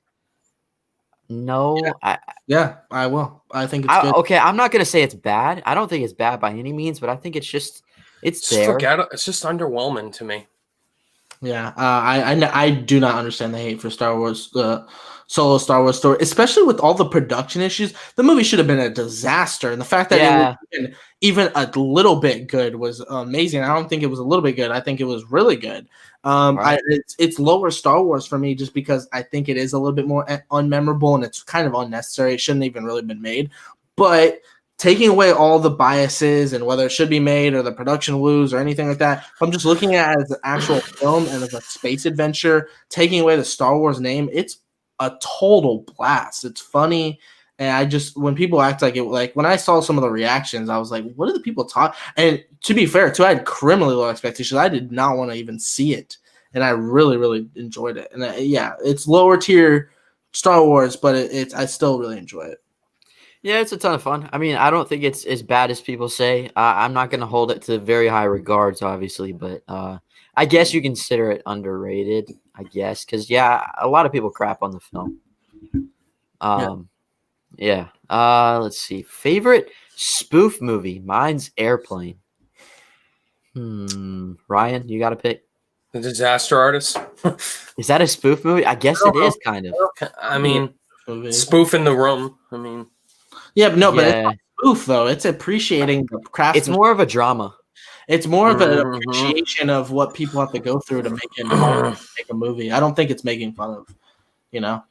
A: No.
C: I will. I think it's good.
A: Okay, I'm not going to say it's bad. I don't think it's bad by any means, but I think it's there.
B: It's just underwhelming to me.
C: Yeah, I do not understand the hate for Star Wars, Solo Star Wars story, especially with all the production issues. The movie should have been a disaster, and the fact that it was even a little bit good was amazing. I don't think it was a little bit good. I think it was really good.
A: Right.
C: It's lower Star Wars for me just because I think it is a little bit more unmemorable and it's kind of unnecessary. It shouldn't even really been made. But taking away all the biases and whether it should be made or the production woos or anything like that, if I'm just looking at it as an actual film and as a space adventure, taking away the Star Wars name, it's a total blast. It's funny. And I just, when people act like it, like when I saw some of the reactions, I was like, what are the people talk? And to be fair, too, I had criminally low expectations. I did not want to even see it. And I really, really enjoyed it. And yeah, it's lower tier Star Wars, but I still really enjoy it.
A: Yeah, it's a ton of fun. I mean, I don't think it's as bad as people say. I'm not going to hold it to very high regards, obviously, but I guess you consider it underrated, I guess, because, yeah, a lot of people crap on the film. Yeah. Let's see. Favorite spoof movie? Mine's Airplane. Ryan, you got to pick.
B: The Disaster Artist.
A: Is that a spoof movie? I guess it is, kind of.
B: I mean, spoof in the room. I mean,
C: yeah, but no, but it's not spoof though. It's appreciating the craft.
A: It's more of a drama.
C: It's more of an appreciation of what people have to go through to make a movie. I don't think it's making fun of, you know.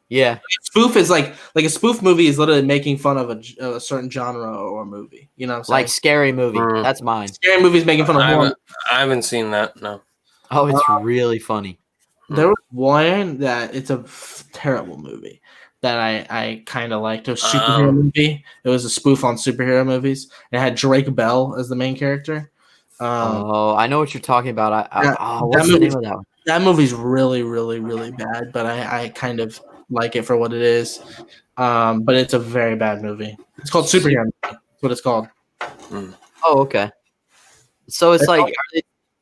A: Yeah,
C: spoof is like a spoof movie is literally making fun of a certain genre or movie. You know what I'm saying?
A: Like Scary Movie. That's mine.
C: Scary Movie's making fun of horror.
B: I haven't seen that. No.
A: Oh, it's really funny.
C: There was one that it's a terrible movie that I kind of liked. It was a superhero movie. It was a spoof on superhero movies. It had Drake Bell as the main character.
A: I know what you're talking about. What's the name of that one?
C: That movie's really, really, really bad, but I kind of like it for what it is. But it's a very bad movie. It's called Superhero. That's what it's called.
A: Oh, okay. So it's like,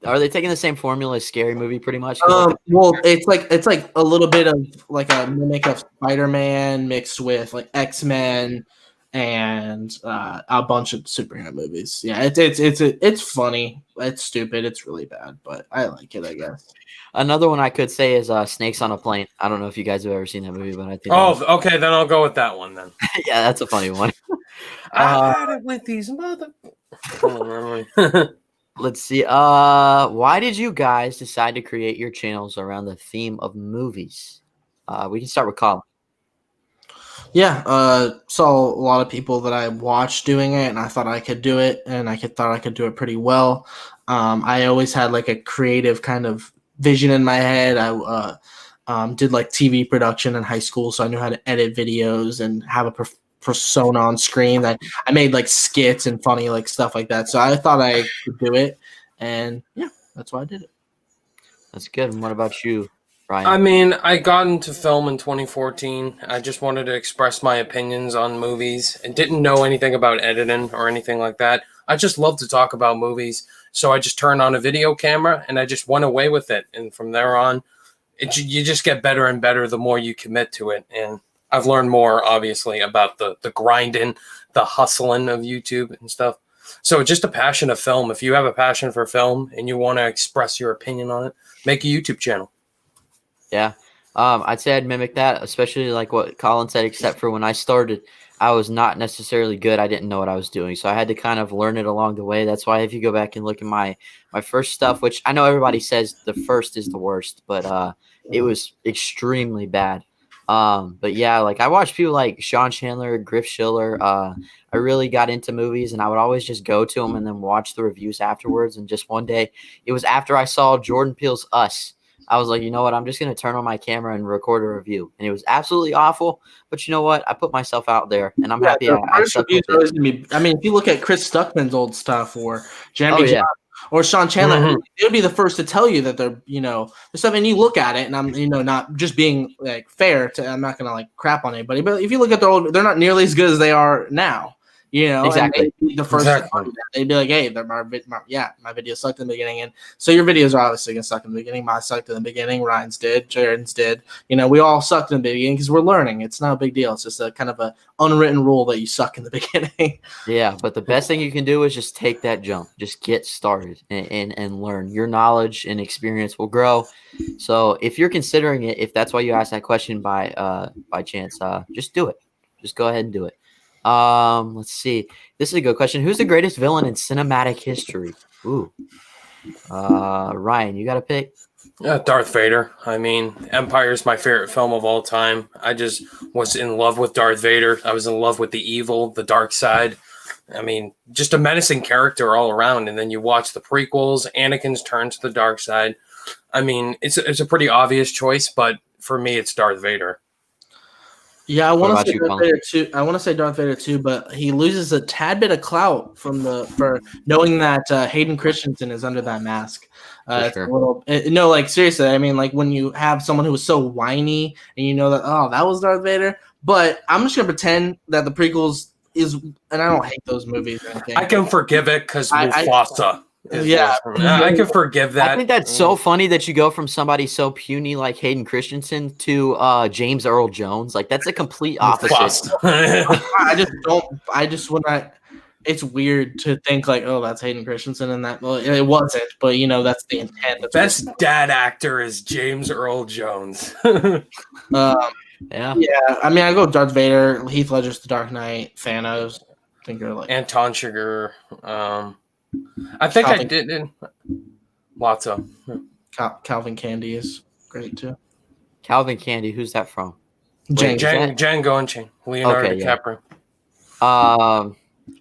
A: are they taking the same formula as Scary Movie, pretty much?
C: Well, it's like a little bit of like a mimic of Spider-Man mixed with like X-Men and a bunch of superhero movies. Yeah, it's funny. It's stupid. It's really bad, but I like it, I guess.
A: Another one I could say is Snakes on a Plane. I don't know if you guys have ever seen that movie, but I think.
B: Okay, then I'll go with that one then.
A: Yeah, that's a funny one.
B: I had it with these mother.
A: Let's see. Why did you guys decide to create your channels around the theme of movies? We can start with Colin.
C: Yeah, saw a lot of people that I watched doing it, and I thought I could do it, and thought I could do it pretty well. I always had like a creative kind of vision in my head. I did like TV production in high school, so I knew how to edit videos and have a persona on screen. That I made like skits and funny like stuff like that. So I thought I could do it, and yeah, that's why I did it.
A: That's good. And what about you, Ryan?
B: I mean, I got into film in 2014. I just wanted to express my opinions on movies and didn't know anything about editing or anything like that. I just love to talk about movies. So I just turned on a video camera and I just went away with it. And from there on, you just get better and better the more you commit to it. And I've learned more, obviously, about the grinding, the hustling of YouTube and stuff. So just a passion of film. If you have a passion for film and you want to express your opinion on it, make a YouTube channel.
A: Yeah. I'd say I'd mimic that, especially like what Colin said, except for when I started, I was not necessarily good. I didn't know what I was doing. So I had to kind of learn it along the way. That's why if you go back and look at my first stuff, which I know everybody says the first is the worst, but it was extremely bad. But yeah, like I watched people like Sean Chandler, Griff Schiller. I really got into movies and I would always just go to them and then watch the reviews afterwards. And just one day, it was after I saw Jordan Peele's Us. I was like, you know what? I'm just going to turn on my camera and record a review. And it was absolutely awful. But you know what? I put myself out there, and I'm happy I stuck with it.
C: I mean, if you look at Chris Stuckman's old stuff or Jeremy John or Sean Chandler, they would be the first to tell you that they're, there's stuff. And you look at it, and I'm, not just being like fair to, I'm not going to like crap on anybody. But if you look at their old, they're not nearly as good as they are now.
A: Exactly.
C: The first they'd be like, hey, my video sucked in the beginning, and so your videos are obviously gonna suck in the beginning. Mine sucked in the beginning. Ryan's did. Jaren's did. We all sucked in the beginning because we're learning. It's not a big deal. It's just a kind of a unwritten rule that you suck in the beginning.
A: Yeah, but the best thing you can do is just take that jump. Just get started and learn. Your knowledge and experience will grow. So if you're considering it, if that's why you asked that question by chance, just do it. Just go ahead and do it. Let's see. This is a good question. Who's the greatest villain in cinematic history? Ooh. Ryan, you got a pick?
B: Darth Vader. I mean, Empire is my favorite film of all time. I just was in love with Darth Vader. I was in love with the evil, the dark side. I mean, just a menacing character all around. And then you watch the prequels, Anakin's turn to the dark side. I mean, it's a pretty obvious choice, but for me, it's Darth Vader.
C: Yeah, I want to say Darth Vader too. I want to say Darth Vader too, but he loses a tad bit of clout for knowing that Hayden Christensen is under that mask. Sure. Like seriously, I mean, like when you have someone who is so whiny and you know that that was Darth Vader. But I'm just gonna pretend that the prequels is, and I don't hate those movies or anything.
B: I can forgive it because Mufasa.
C: Yeah,
B: I can forgive that.
A: I think that's so funny that you go from somebody so puny like Hayden Christensen to James Earl Jones. Like that's a complete opposite. It's weird to think like, oh, that's Hayden Christensen and that. Well, it wasn't, but that's the intent.
B: The best dad actor is James Earl Jones.
A: Yeah.
C: I mean, I go Darth Vader, Heath Ledger's The Dark Knight, Thanos. I think they're like
B: Anton Chigurh. I think Calvin, I did. Lots of
C: Calvin Candy is great too.
A: Calvin Candy, who's that from?
B: Django Unchained. Leonardo DiCaprio.
A: Yeah.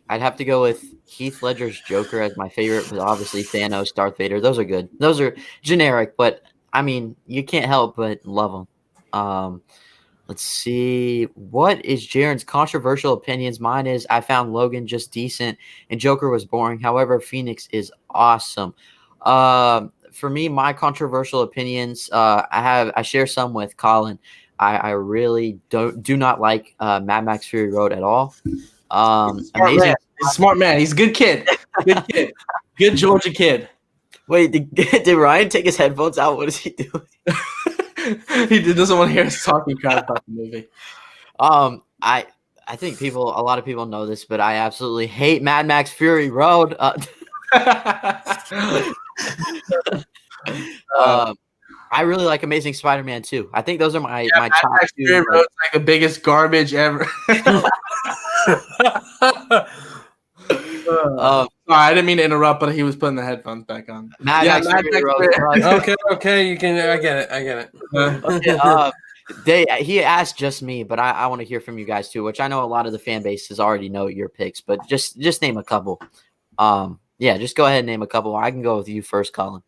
A: I'd have to go with Heath Ledger's Joker as my favorite, but obviously Thanos, Darth Vader. Those are good. Those are generic, but I mean, you can't help but love them. Let's see. What is Jaren's controversial opinions? Mine is I found Logan just decent and Joker was boring. However, Phoenix is awesome. For me, my controversial opinions, I share some with Colin. I really do not like Mad Max Fury Road at all.
C: Amazing. He's a smart man. He's a good kid. Good kid. Good Georgia kid.
A: Wait, did Ryan take his headphones out? What is he doing?
C: He doesn't want to hear us talking crap about the movie.
A: I think a lot of people know this, but I absolutely hate Mad Max Fury Road. I really like Amazing Spider-Man 2. I think those are my top two.
C: Fury Road's like the biggest garbage ever. I didn't mean to interrupt, but he was putting the headphones back on.
B: Mad Max okay, you can. I get it.
A: Okay, he asked just me, but I want to hear from you guys too, which I know a lot of the fan bases already know your picks, but just name a couple. Just go ahead and name a couple. I can go with you first, Colin.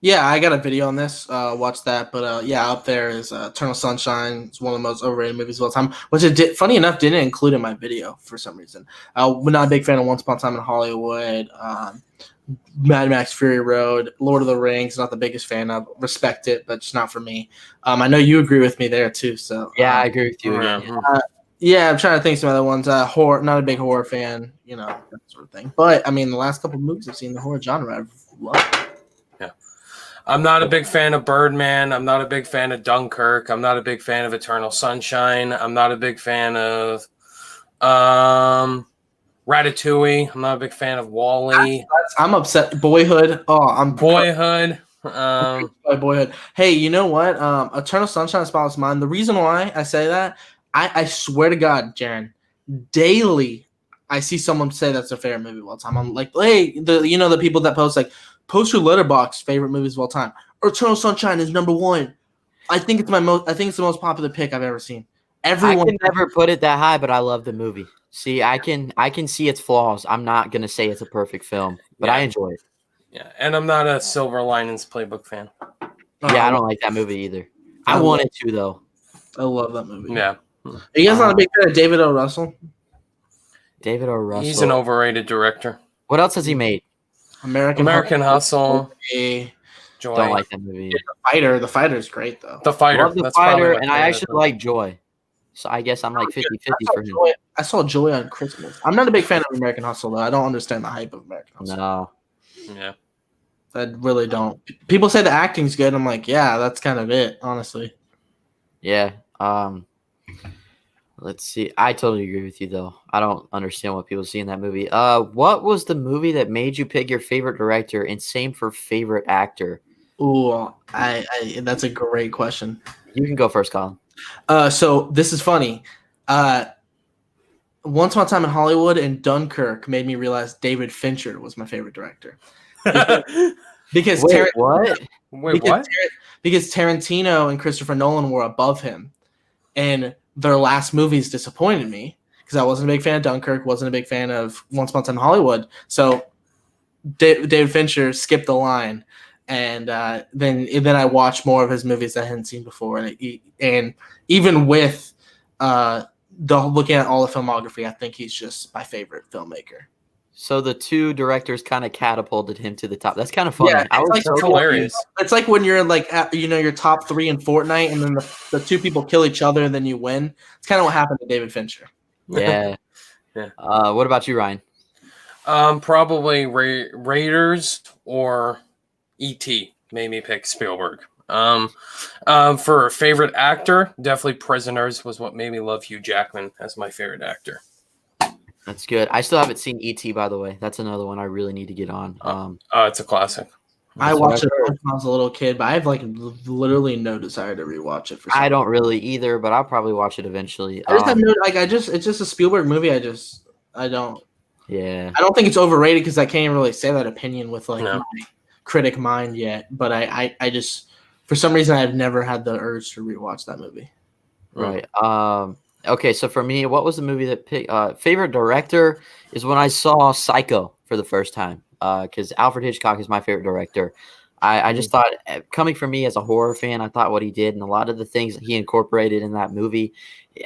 C: Yeah, I got a video on this. Watch that. But up there is Eternal Sunshine. It's one of the most overrated movies of all time, which funny enough, didn't include in my video for some reason. We're not a big fan of Once Upon a Time in Hollywood, Mad Max Fury Road, Lord of the Rings. Not the biggest fan of. Respect it, but it's not for me. I know you agree with me there too. So
A: yeah, I agree with you.
C: I'm trying to think some other ones. Horror, not a big horror fan, that sort of thing. But I mean, the last couple of movies I've seen the horror genre, I've loved it.
B: I'm not a big fan of Birdman. I'm not a big fan of Dunkirk. I'm not a big fan of Eternal Sunshine. I'm not a big fan of Ratatouille. I'm not a big fan of WALL-E.
C: I'm upset. Boyhood.
B: Boyhood.
C: Boyhood. Hey, you know what? Eternal Sunshine is Spotless Mind. The reason why I say that, I swear to God, Jaren, daily I see someone say that's their favorite movie of all time. I'm like, hey, the people that post post your Letterboxd favorite movies of all time. Eternal Sunshine is number one. I think it's the most popular pick I've ever seen. Everyone
A: I can never put it that high, but I love the movie. See, I can see its flaws. I'm not gonna say it's a perfect film, but I enjoy it.
B: Yeah, and I'm not a Silver Linings Playbook fan.
A: Yeah, I don't like that movie either. I wanted to though.
C: I love that movie.
B: Yeah.
C: Are you guys not a big fan of David O. Russell?
A: David O. Russell.
B: He's an overrated director.
A: What else has he made?
B: American Hustle.
C: Joy.
A: Don't like that movie.
C: The Fighter is great though.
B: The Fighter.
A: Love The Fighter, and I actually like Joy. So I guess I'm like 50-50 for him.
C: I saw Joy on Christmas. I'm not a big fan of American Hustle though. I don't understand the hype of American Hustle.
A: No.
B: Yeah.
C: I really don't. People say the acting's good. I'm like, yeah, that's kind of it, honestly.
A: Yeah. Let's see. I totally agree with you, though. I don't understand what people see in that movie. What was the movie that made you pick your favorite director, and same for favorite actor?
C: Ooh, that's a great question.
A: You can go first, Colin.
C: So this is funny. Once Upon a Time in Hollywood and Dunkirk made me realize David Fincher was my favorite director. because
A: Wait, what?
B: Wait, what?
C: Because Tarantino and Christopher Nolan were above him, and their last movies disappointed me because I wasn't a big fan of Dunkirk, wasn't a big fan of Once Upon a Time in Hollywood. So David Fincher skipped the line, and then I watched more of his movies that I hadn't seen before, and even with looking at all the filmography, I think he's just my favorite filmmaker.
A: So the two directors kind of catapulted him to the top. That's kind of funny.
C: Yeah,
B: That's hilarious.
C: It's like when you're like at, your top 3 in Fortnite, and then the two people kill each other, and then you win. It's kind of what happened to David Fincher.
A: Yeah.
B: Yeah.
A: What about you, Ryan?
B: Probably Raiders or E.T. made me pick Spielberg. For a favorite actor, definitely Prisoners was what made me love Hugh Jackman as my favorite actor.
A: That's good. I still haven't seen E.T., by the way. That's another one I really need to get on.
B: It's a classic.
C: I watched it when I was a little kid, but I have like literally no desire to rewatch it.
A: I don't really either, but I'll probably watch it eventually.
C: I just have no, it's just a Spielberg movie. I don't.
A: Yeah.
C: I don't think it's overrated because I can't even really say that opinion with like
B: No.
C: my critic mind yet. But I just, for some reason, I've never had the urge to rewatch that movie.
A: Right. Okay, so for me, what was the movie that picked? Favorite director is when I saw Psycho for the first time, because Alfred Hitchcock is my favorite director. I just thought, coming from me as a horror fan, I thought what he did and a lot of the things that he incorporated in that movie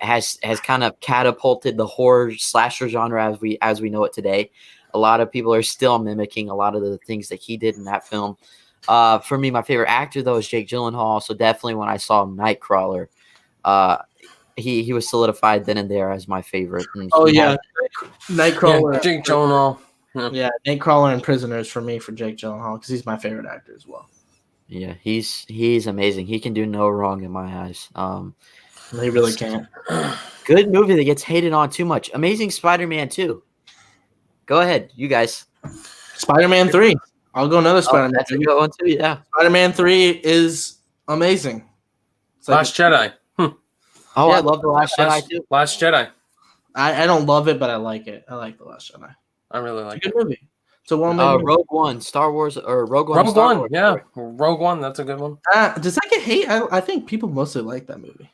A: has kind of catapulted the horror slasher genre as we know it today. A lot of people are still mimicking a lot of the things that he did in that film. For me, my favorite actor though is Jake Gyllenhaal. So definitely when I saw Nightcrawler, he was solidified then and there as my favorite. And
C: Nightcrawler.
B: Yeah, Jake Gyllenhaal.
C: Yeah, Nightcrawler and Prisoners for me for Jake Gyllenhaal because he's my favorite actor as well.
A: Yeah, he's amazing. He can do no wrong in my eyes.
C: He really can't.
A: Good movie that gets hated on too much. Amazing Spider-Man 2. Go ahead, you guys.
C: Spider-Man 3. I'll go another Spider-Man.
A: That's a good one too. Yeah.
C: Spider-Man 3 is amazing. It's like
B: Last Jedi.
A: Oh, yeah, I love The Last Jedi too.
B: Last Jedi.
C: I don't love it, but I like it. I like The Last Jedi.
B: I really like
C: It's a
B: it.
C: good movie. It's a well-made movie.
A: Rogue One, Star Wars, or Rogue One.
B: Rogue
A: Star
B: One,
A: Wars.
B: yeah. Rogue One, that's a good one.
C: Does that get hate? I think people mostly like that movie.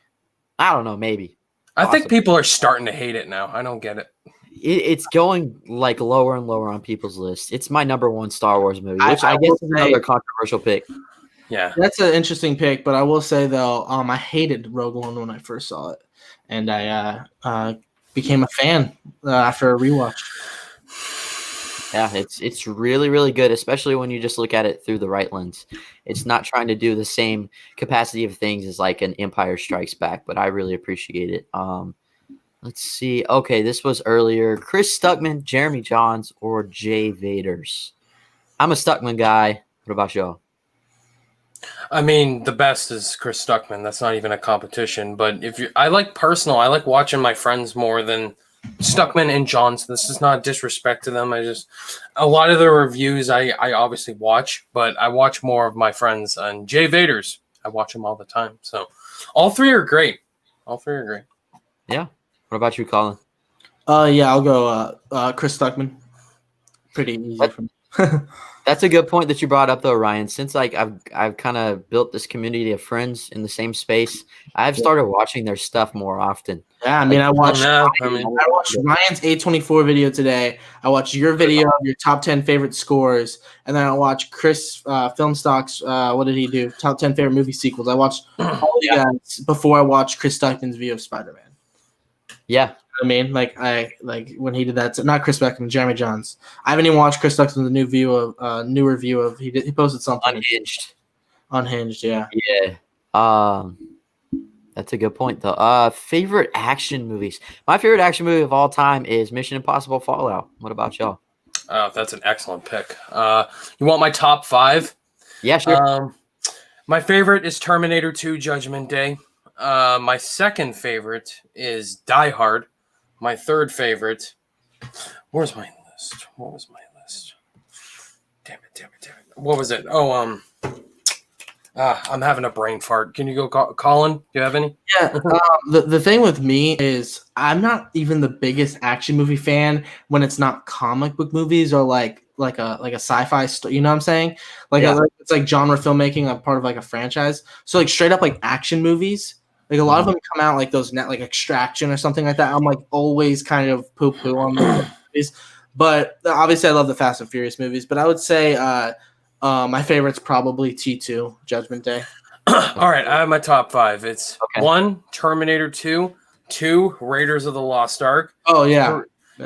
A: I don't know, maybe.
B: I think people are starting to hate it now. I don't get it.
A: It's going like lower and lower on people's list. It's my number one Star Wars movie, which
C: I
A: I guess
C: will
A: is another controversial pick.
B: Yeah.
C: That's an interesting pick, but I will say though, I hated Rogue One when I first saw it, and I became a fan after a rewatch.
A: Yeah, it's really, really good, especially when you just look at it through the right lens. It's not trying to do the same capacity of things as like an Empire Strikes Back, but I really appreciate it. Let's see. Okay, this was earlier. Chris Stuckman, Jeremy Johns, or Jay Vaders. I'm a Stuckman guy. What about y'all?
B: I mean, the best is Chris Stuckman. That's not even a competition. But I like watching my friends more than Stuckman and Johns. This is not disrespect to them. A lot of the reviews I obviously watch, but I watch more of my friends. And Jay Vaders, I watch them all the time. So all three are great.
A: Yeah. What about you, Colin?
C: Yeah, I'll go Chris Stuckman. Pretty easy for me.
A: That's a good point that you brought up, though, Ryan. Since like I've kind of built this community of friends in the same space, I've started watching their stuff more often.
C: Yeah, I mean, I watched
B: Ryan's
C: Ryan's A24 video today. I watched your video of your top 10 favorite scores, and then I watched Chris Filmstock's. What did he do? Top 10 favorite movie sequels. I watched all the guys before I watched Chris Stuckman's view of Spider-Man.
A: Yeah.
C: I mean, like when he did that. Not Chris Stuckman, Jeremy Johns. I haven't even watched Chris Stuckman's new review of. He posted something Unhinged. Yeah.
A: Yeah. That's a good point, though. Favorite action movies. My favorite action movie of all time is Mission Impossible Fallout. What about y'all?
B: That's an excellent pick. You want my top 5?
A: Yeah, sure.
B: My favorite is Terminator 2 Judgment Day. My second favorite is Die Hard. My third favorite. Where's my list? What was my list? Damn it. What was it? Oh, I'm having a brain fart. Can you go, Colin? Do you have any?
C: Yeah. The thing with me is I'm not even the biggest action movie fan when it's not comic book movies or like a sci-fi story. You know what I'm saying? It's like genre filmmaking, like part of like a franchise. So like straight up like action movies. Like a lot of them come out like those like Extraction or something like that. I'm like always kind of poo-poo on those movies. But obviously I love the Fast and Furious movies. But I would say my favorite's probably T2, Judgment Day.
B: All right, I have my top 5. It's 1, Terminator 2, 2, Raiders of the Lost Ark.
C: Oh, yeah.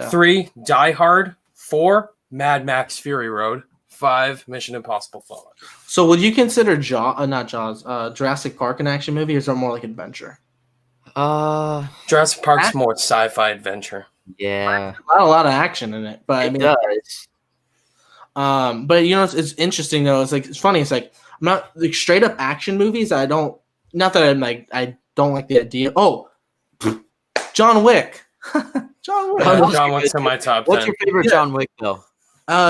B: 3, Die Hard. 4, Mad Max Fury Road. 5, Mission Impossible Fallout.
C: So would you consider Jurassic Park an action movie, or is it more like adventure?
B: Jurassic Park's more sci-fi adventure.
A: Yeah.
C: Not a lot of action in it, but
A: it does.
C: But you know, it's interesting though. It's funny. It's like I'm not like straight up action movies. I don't. Not that I'm like I don't like the idea. Oh, John Wick. John Wick.
B: John Wick's in my top 10.
A: What's your favorite John Wick though?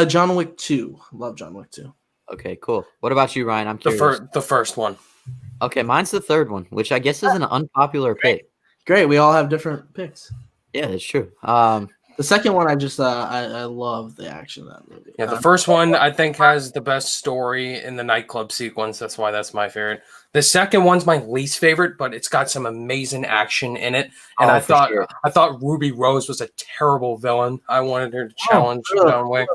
C: John Wick 2. Love John Wick 2.
A: Okay, cool. What about you, Ryan? I'm curious.
B: The first one.
A: Okay, mine's the third one, which I guess is an unpopular pick.
C: Great. We all have different picks.
A: Yeah, that's true.
C: The second one, I just I love the action of that movie.
B: Yeah, the first one I think has the best story in the nightclub sequence. That's why that's my favorite. The second one's my least favorite, but it's got some amazing action in it. And I thought Ruby Rose was a terrible villain. I wanted her to challenge John Wick.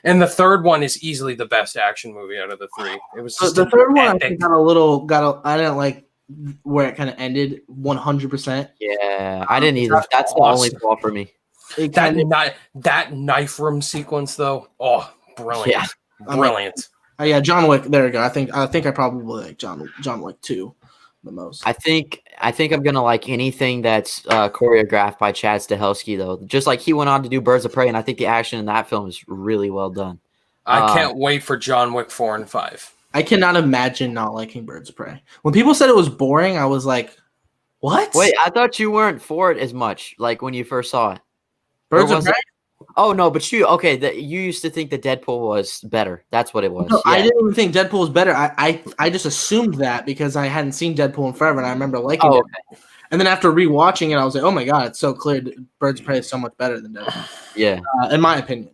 B: And the third one is easily the best action movie out of the 3. It was just
C: the third one. I think I didn't like where it kind of ended 100%.
A: Yeah, I didn't either. That's the only flaw for me.
B: That knife room sequence though, brilliant.
A: Yeah.
B: Brilliant.
C: Yeah, John Wick. There we go. I think I probably like John Wick 2 the most.
A: I think I'm gonna like anything that's choreographed by Chad Stahelski though. Just like he went on to do Birds of Prey, and I think the action in that film is really well done.
B: I can't wait for John Wick 4 and 5.
C: I cannot imagine not liking Birds of Prey. When people said it was boring, I was like, "What?"
A: Wait, I thought you weren't for it as much. Like when you first saw it.
C: Birds of Prey.
A: Oh no, but you used to think that Deadpool was better. That's what it was.
C: No, yeah. I didn't even think Deadpool was better. I just assumed that because I hadn't seen Deadpool in forever, and I remember liking it. Okay. And then after rewatching it, I was like, "Oh my god, it's so clear! Birds of Prey is so much better than Deadpool."
A: Yeah,
C: in my opinion,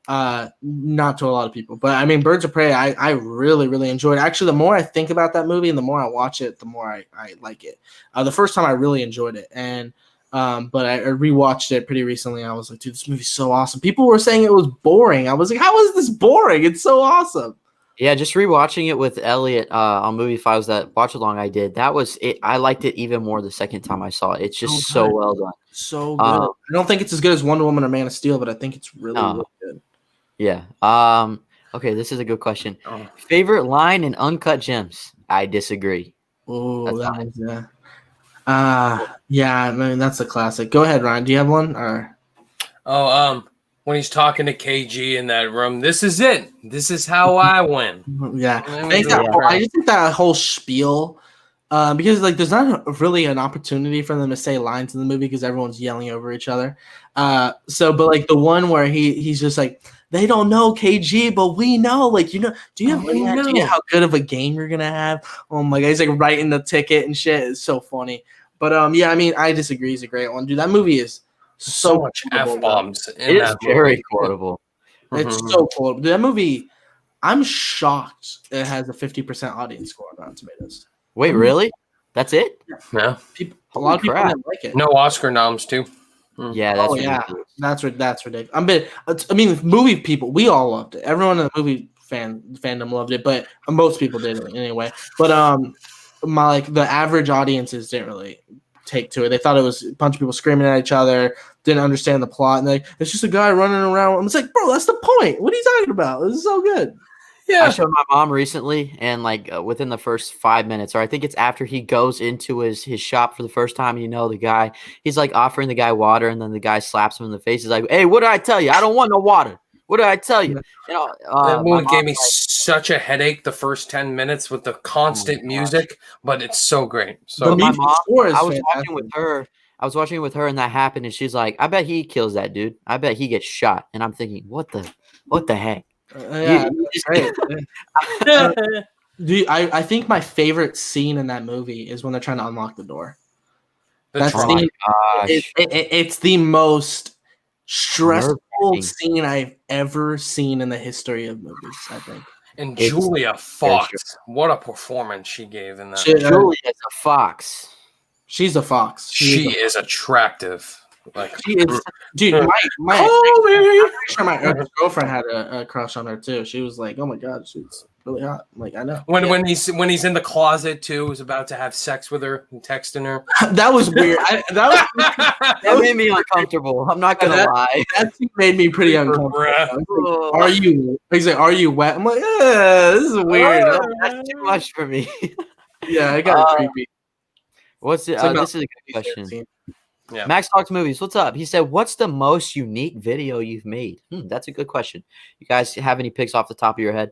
C: not to a lot of people, but I mean, Birds of Prey, I really really enjoyed. Actually, the more I think about that movie and the more I watch it, the more I like it. The first time I really enjoyed it, and. But I rewatched it pretty recently. And I was like, dude, this movie's so awesome. People were saying it was boring. I was like, how is this boring? It's so awesome.
A: Yeah, just rewatching it with Elliot on Movie Files, that watch along I did. That was it. I liked it even more the second time I saw it. It's just so well done.
C: So good. I don't think it's as good as Wonder Woman or Man of Steel, but I think it's really, really good.
A: Yeah. Okay, this is a good question. Favorite line in Uncut Gems? I disagree.
C: Oh, yeah. Yeah, I mean that's a classic. Go ahead, Ryan. Do you have one? Or
B: when he's talking to KG in that room, this is it. This is how I win.
C: Yeah, I just think that whole spiel, because like there's not really an opportunity for them to say lines in the movie because everyone's yelling over each other. But like the one where he's just like, they don't know KG, but we know. Like, you know, do you have any idea how good of a game you're gonna have? Oh my god, he's like writing the ticket and shit. It's so funny. But yeah, I mean, I disagree. It's a great one, dude. That movie is so
B: much F-bombs.
A: It is very quotable.
C: It's so quotable. That movie, I'm shocked it has a 50% audience score on Rotten Tomatoes.
A: Wait, really? That's it?
B: Yeah.
C: A lot of people didn't like it.
B: No Oscar noms too.
A: Yeah, that's ridiculous.
C: That's ridiculous. I mean, movie people, we all loved it. Everyone in the movie fandom loved it, but most people didn't anyway. But the average audiences didn't really take to it. They thought it was a bunch of people screaming at each other, didn't understand the plot, and it's just a guy running around. It's like, bro, that's the point. What are you talking about? This is so good.
A: Yeah, I showed my mom recently, and within the first 5 minutes, or I think it's after he goes into his shop for the first time, the guy, he's like offering the guy water, and then the guy slaps him in the face. He's like, "Hey, what did I tell you? I don't want no water. What did I tell you?"
B: That movie gave me such a headache the first 10 minutes with the constant music, but it's so great. So
A: my mom, I was watching with her, and that happened, and she's like, "I bet he kills that dude. I bet he gets shot." And I'm thinking, what the heck?
C: I think my favorite scene in that movie is when they're trying to unlock the door. That scene, it's the most stressful beautiful scene I've ever seen in the history of movies, I think.
B: And Julia Fox, what a performance she gave in that.
A: Julia is a fox.
C: She's a fox.
B: She is attractive. Like
C: she is, dude. My girlfriend had a crush on her too. She was like, "Oh my god, she's really hot." I'm like, I know.
B: When he's in the closet too, was about to have sex with her and texting her.
C: That was weird.
A: That made me uncomfortable. I'm not gonna lie.
C: That made me pretty uncomfortable. Like, he's like, "Are you wet?" I'm like, "This is weird."
A: That's too much for me.
C: Yeah, it got creepy.
A: What's it? This is a good question. Yeah. Max Talks Movies. What's up? He said, "What's the most unique video you've made?" That's a good question. You guys have any picks off the top of your head?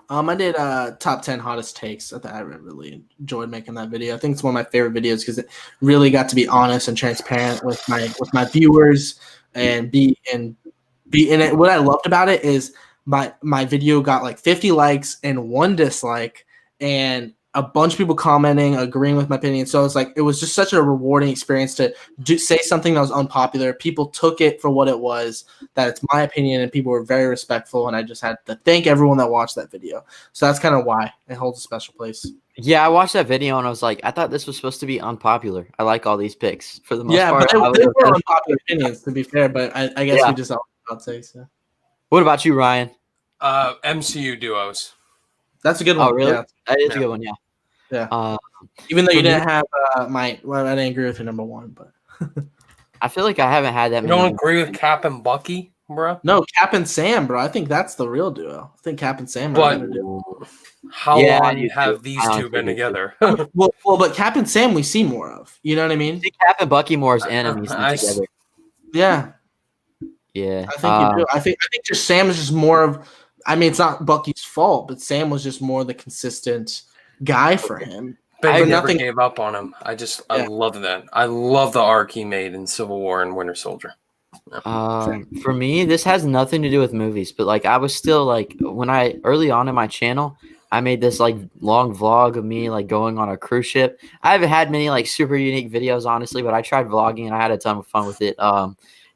C: I did top 10 hottest takes. I really enjoyed making that video. I think it's one of my favorite videos because it really got to be honest and transparent with my viewers and what I loved about it is my video got like 50 likes and 1 dislike and a bunch of people commenting, agreeing with my opinion. So it's like it was just such a rewarding experience to say something that was unpopular. People took it for what it was, that it's my opinion, and people were very respectful. And I just had to thank everyone that watched that video. So that's kind of why it holds a special place.
A: Yeah, I watched that video and I was like, I thought this was supposed to be unpopular. I like all these picks for the most part.
C: Yeah, but they were unpopular opinions, to be fair. But I guess we just all say so.
A: What about you, Ryan?
B: MCU duos.
C: That's a good one.
A: Oh, really?
C: Yeah.
A: That is a good one, yeah.
C: Yeah. Even though you didn't have I didn't agree with your number 1, but
A: I feel like I haven't had that.
B: You don't agree with Cap and Bucky, bro?
C: No, Cap and Sam, bro. I think that's the real duo. I think Cap and Sam are the duo.
B: How long have these two been together?
C: well, but Cap and Sam we see more of. You know what I mean?
A: I think Cap and Bucky more as enemies than together.
C: Yeah.
A: Yeah.
C: I think you do. I think just Sam is just more of. I mean, it's not Bucky's fault, but Sam was just more the consistent guy for him.
B: But I never gave up on him. I love that. I love the arc he made in Civil War and Winter Soldier.
A: For me, this has nothing to do with movies, but like I was still like when early on in my channel, I made this like long vlog of me like going on a cruise ship. I haven't had many like super unique videos, honestly, but I tried vlogging and I had a ton of fun with it.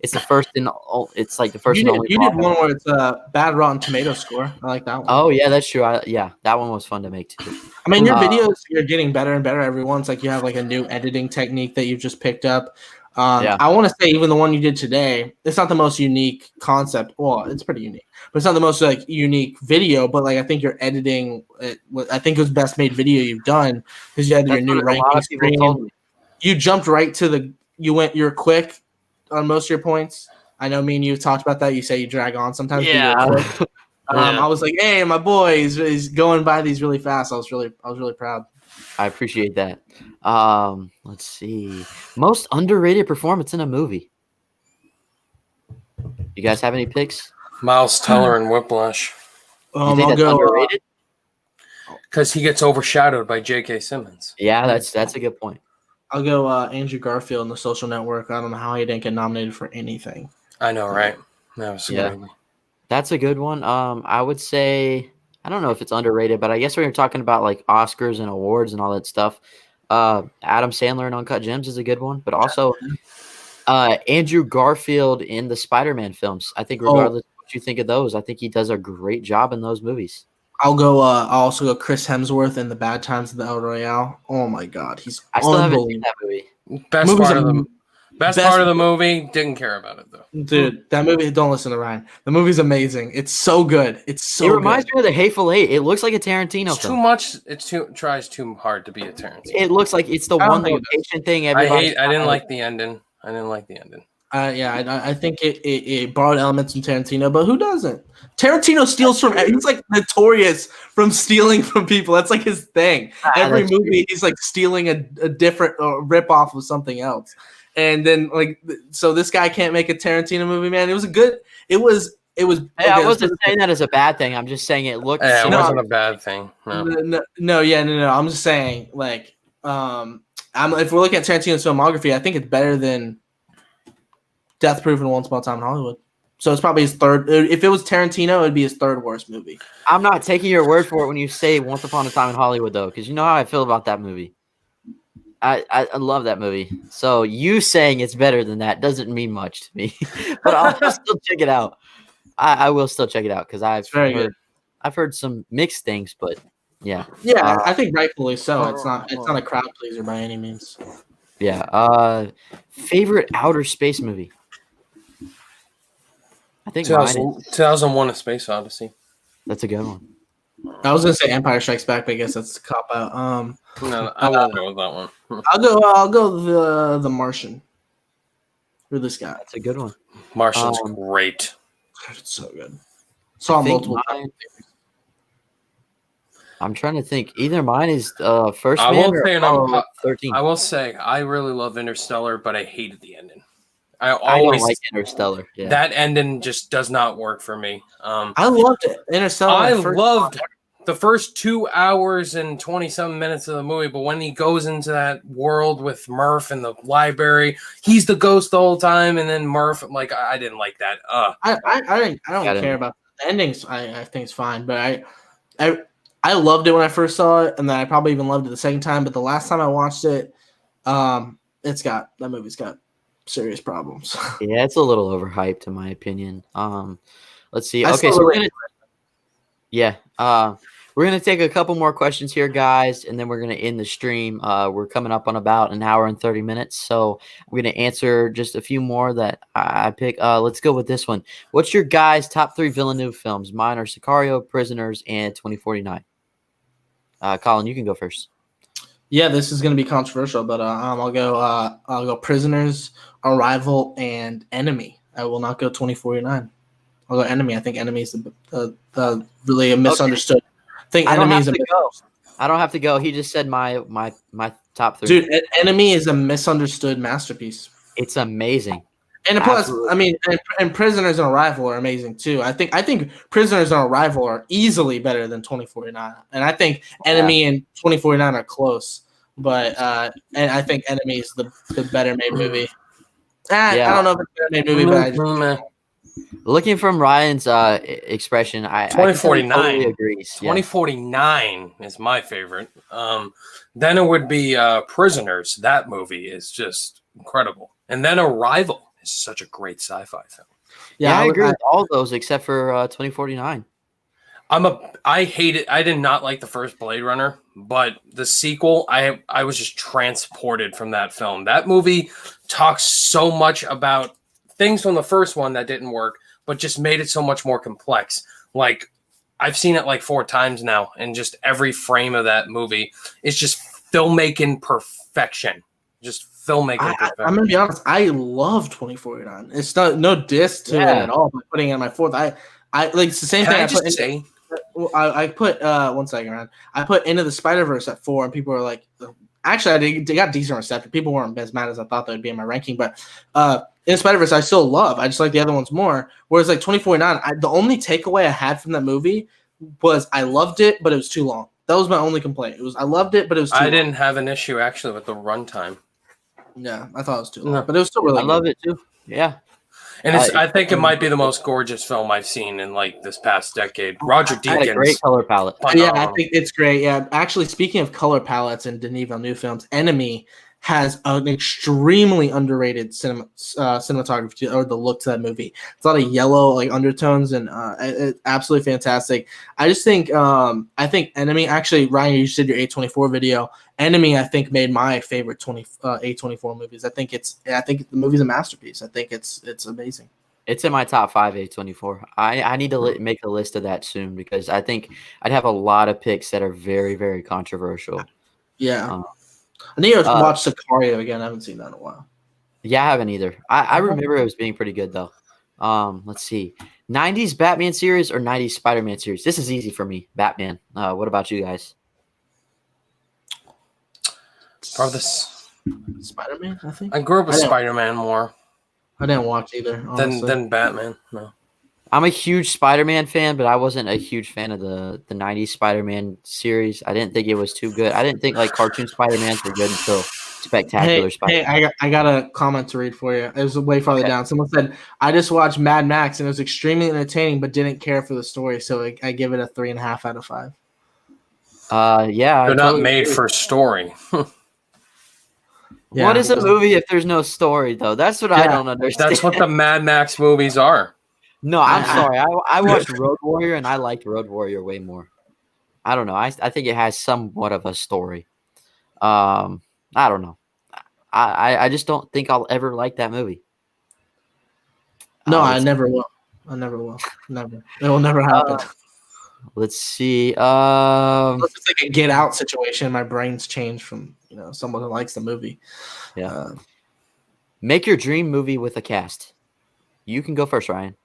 A: It's the first and it's like the first.
C: You did one where it's a bad Rotten Tomato score. I like that one.
A: Oh yeah, that's true. That one was fun to make too.
C: I mean, your videos you're getting better and better every once. Like you have like a new editing technique that you've just picked up. I want to say even the one you did today, it's not the most unique concept. Well, it's pretty unique, but it's not the most like unique video. But like I think your editing, I think it was best made video you've done because you had your new ranking screen. You jumped right to you're quick on most of your points. I know me and you talked about that. You say you drag on sometimes.
A: Yeah.
C: I was like, hey, my boy is going by these really fast. I was really proud.
A: I appreciate that. Let's see. Most underrated performance in a movie. You guys have any picks?
B: Miles Teller and Whiplash.
A: You think that's underrated?
B: Because he gets overshadowed by J.K. Simmons.
A: Yeah, that's a good point.
C: I'll go Andrew Garfield in The Social Network. I don't know how he didn't get nominated for anything.
B: I know, right? That was crazy.
A: That's a good one. I would say I don't know if it's underrated, but I guess when you're talking about like Oscars and awards and all that stuff, Adam Sandler in Uncut Gems is a good one, but also Andrew Garfield in the Spider-Man films. I think regardless of what you think of those, I think he does a great job in those movies.
C: I'll also go Chris Hemsworth in The Bad Times of the El Royale. Oh my God,
A: I still haven't seen that movie.
B: Best part of the movie. Didn't care about it though.
C: Dude, that movie. Don't listen to Ryan. The movie's amazing. It's so good. It
A: reminds me of The Hateful Eight. It looks like a Tarantino film.
B: Too much. It tries too hard to be a Tarantino.
A: It looks like it's the one location thing.
B: I didn't like the ending.
C: I think it borrowed elements from Tarantino, but who doesn't? Tarantino steals from. He's like notorious from stealing from people. That's like his thing. Every movie, he's like stealing a different rip off of something else. And then so this guy can't make a Tarantino movie, man. It was. Hey,
A: I wasn't saying that as a bad thing. I'm just saying it looked.
B: Yeah, it wasn't a bad thing.
C: No. I'm just saying if we're looking at Tarantino's filmography, I think it's better than Death Proof and Once Upon a Time in Hollywood. So it's probably his third. If it was Tarantino, it would be his third worst movie.
A: I'm not taking your word for it when you say Once Upon a Time in Hollywood, though, because you know how I feel about that movie. I love that movie. So you saying it's better than that doesn't mean much to me, but I'll still check it out. I will still check it out because I've heard some mixed things, but yeah.
C: Yeah, I think rightfully so. It's not a crowd pleaser by any means.
A: Yeah. Favorite outer space movie? I think
B: 2001: A Space Odyssey.
A: That's a good one.
C: I was gonna say Empire Strikes Back, but I guess that's a cop out.
B: No, I won't go with that one.
C: I'll go the Martian. Ridley Scott.
A: That's a good one.
B: Martian's great.
C: It's so good. Saw multiple times.
A: I'm trying to think. Either mine is First
B: I
A: Man
B: will say
A: or 13.
B: I will say I really love Interstellar, but I hated the ending. I
A: don't like Interstellar. Yeah.
B: That ending just does not work for me.
C: I loved it. Interstellar.
B: I loved the first 2 hours and 27 minutes of the movie, but when he goes into that world with Murph in the library, he's the ghost the whole time, and then Murph, like, I didn't like that.
C: I don't care about the endings. I think it's fine, but I loved it when I first saw it, and then I probably even loved it the second time. But the last time I watched it, that movie's got serious problems.
A: Yeah, it's a little overhyped in my opinion. Let's see.
C: Okay,
A: so we're gonna take a couple more questions here, guys, and then we're gonna end the stream. We're coming up on about an hour and 30 minutes, so we're gonna answer just a few more that I pick. Let's go with this one. What's your guys' top 3 Villeneuve films? Mine are Sicario, Prisoners, and 2049. Colin, you can go first.
C: Yeah, this is going to be controversial, but I'll go Prisoners, Arrival, and Enemy. I will not go 2049. I'll go Enemy. I think Enemy is the really a misunderstood. I think Enemy is
A: I don't have to go. He just said my top 3.
C: Dude, Enemy is a misunderstood masterpiece.
A: It's amazing.
C: And plus, I mean, and Prisoners and Arrival are amazing too. I think Prisoners and Arrival are easily better than 2049, and I think Enemy and 2049 are close. But and I think Enemy is the better made movie. I don't know if it's a better made movie, but I just,
A: looking from Ryan's expression,
B: 2049
A: totally agrees.
B: 2049 is my favorite. Then it would be Prisoners. That movie is just incredible, and then Arrival. It's such a great sci-fi film.
A: Yeah, I agree with all those except for 2049.
B: I hate it. I did not like the first Blade Runner, but the sequel, I was just transported from that film. That movie talks so much about things from the first one that didn't work, but just made it so much more complex. Like, I've seen it like 4 times now, and just every frame of that movie is just filmmaking perfection. Just filmmaking perfection.
C: I'm gonna be honest. I love 2049. It's no diss to it at all. By putting it in my 4th, I like it's the same thing. I put 1 second, Ryan. I put Into the Spider-Verse at 4, and people were like, actually, they got decent reception. People weren't as mad as I thought they would be in my ranking, but Into the Spider-Verse I still love. I just like the other ones more. Whereas like 2049, the only takeaway I had from that movie was I loved it, but it was too long. That was my only complaint. I loved it, but it was too long.
B: I didn't have an issue actually with the runtime.
C: Yeah, I thought it was too long, but it was still really good.
A: I love it too. Yeah.
B: And I think it might be the most gorgeous film I've seen in like this past decade. Roger Deakins.
A: Had a great color palette.
C: Yeah, I think it's great. Yeah, actually, speaking of color palettes and Denis Villeneuve films, Enemy has an extremely underrated cinematography or the look to that movie. It's a lot of yellow like undertones and it's absolutely fantastic. I just think I think Enemy, actually, Ryan, you said your A24 video. Enemy, I think, made my favorite A24 movies. I think the movie's a masterpiece. I think it's amazing.
A: It's in my top 5 A24. I need to make a list of that soon because I think I'd have a lot of picks that are very, very controversial.
C: Yeah. I need to watch Sicario again. I haven't seen that in a while.
A: Yeah, I haven't either. I remember it was being pretty good though. Let's see. 90s Batman series or 90s Spider-Man series? This is easy for me. Batman. What about you guys?
B: Probably this
C: Spider-Man, I think.
B: I grew up with Spider-Man more.
C: I didn't watch either.
B: Than Batman. No.
A: I'm a huge Spider-Man fan, but I wasn't a huge fan of the 90s Spider-Man series. I didn't think it was too good. I didn't think like cartoon Spider-Mans were good until Spectacular Spider-Man.
C: Hey, I got a comment to read for you. It was way farther down. Someone said, I just watched Mad Max and it was extremely entertaining, but didn't care for the story. So I give it a 3.5 out of 5.
A: Yeah.
B: They're not made for story.
C: Yeah,
A: what is a movie if there's no story, though? That's what I don't understand.
B: That's what the Mad Max movies are.
A: No, I'm sorry. I watched Road Warrior, and I liked Road Warrior way more. I don't know. I think it has somewhat of a story. I don't know. I just don't think I'll ever like that movie.
C: No, I never will. I never will. Never. It will never happen.
A: Let's see.
C: It's like a Get Out situation. My brain's changed from someone who likes the movie.
A: Yeah. Make your dream movie with a cast. You can go first, Ryan.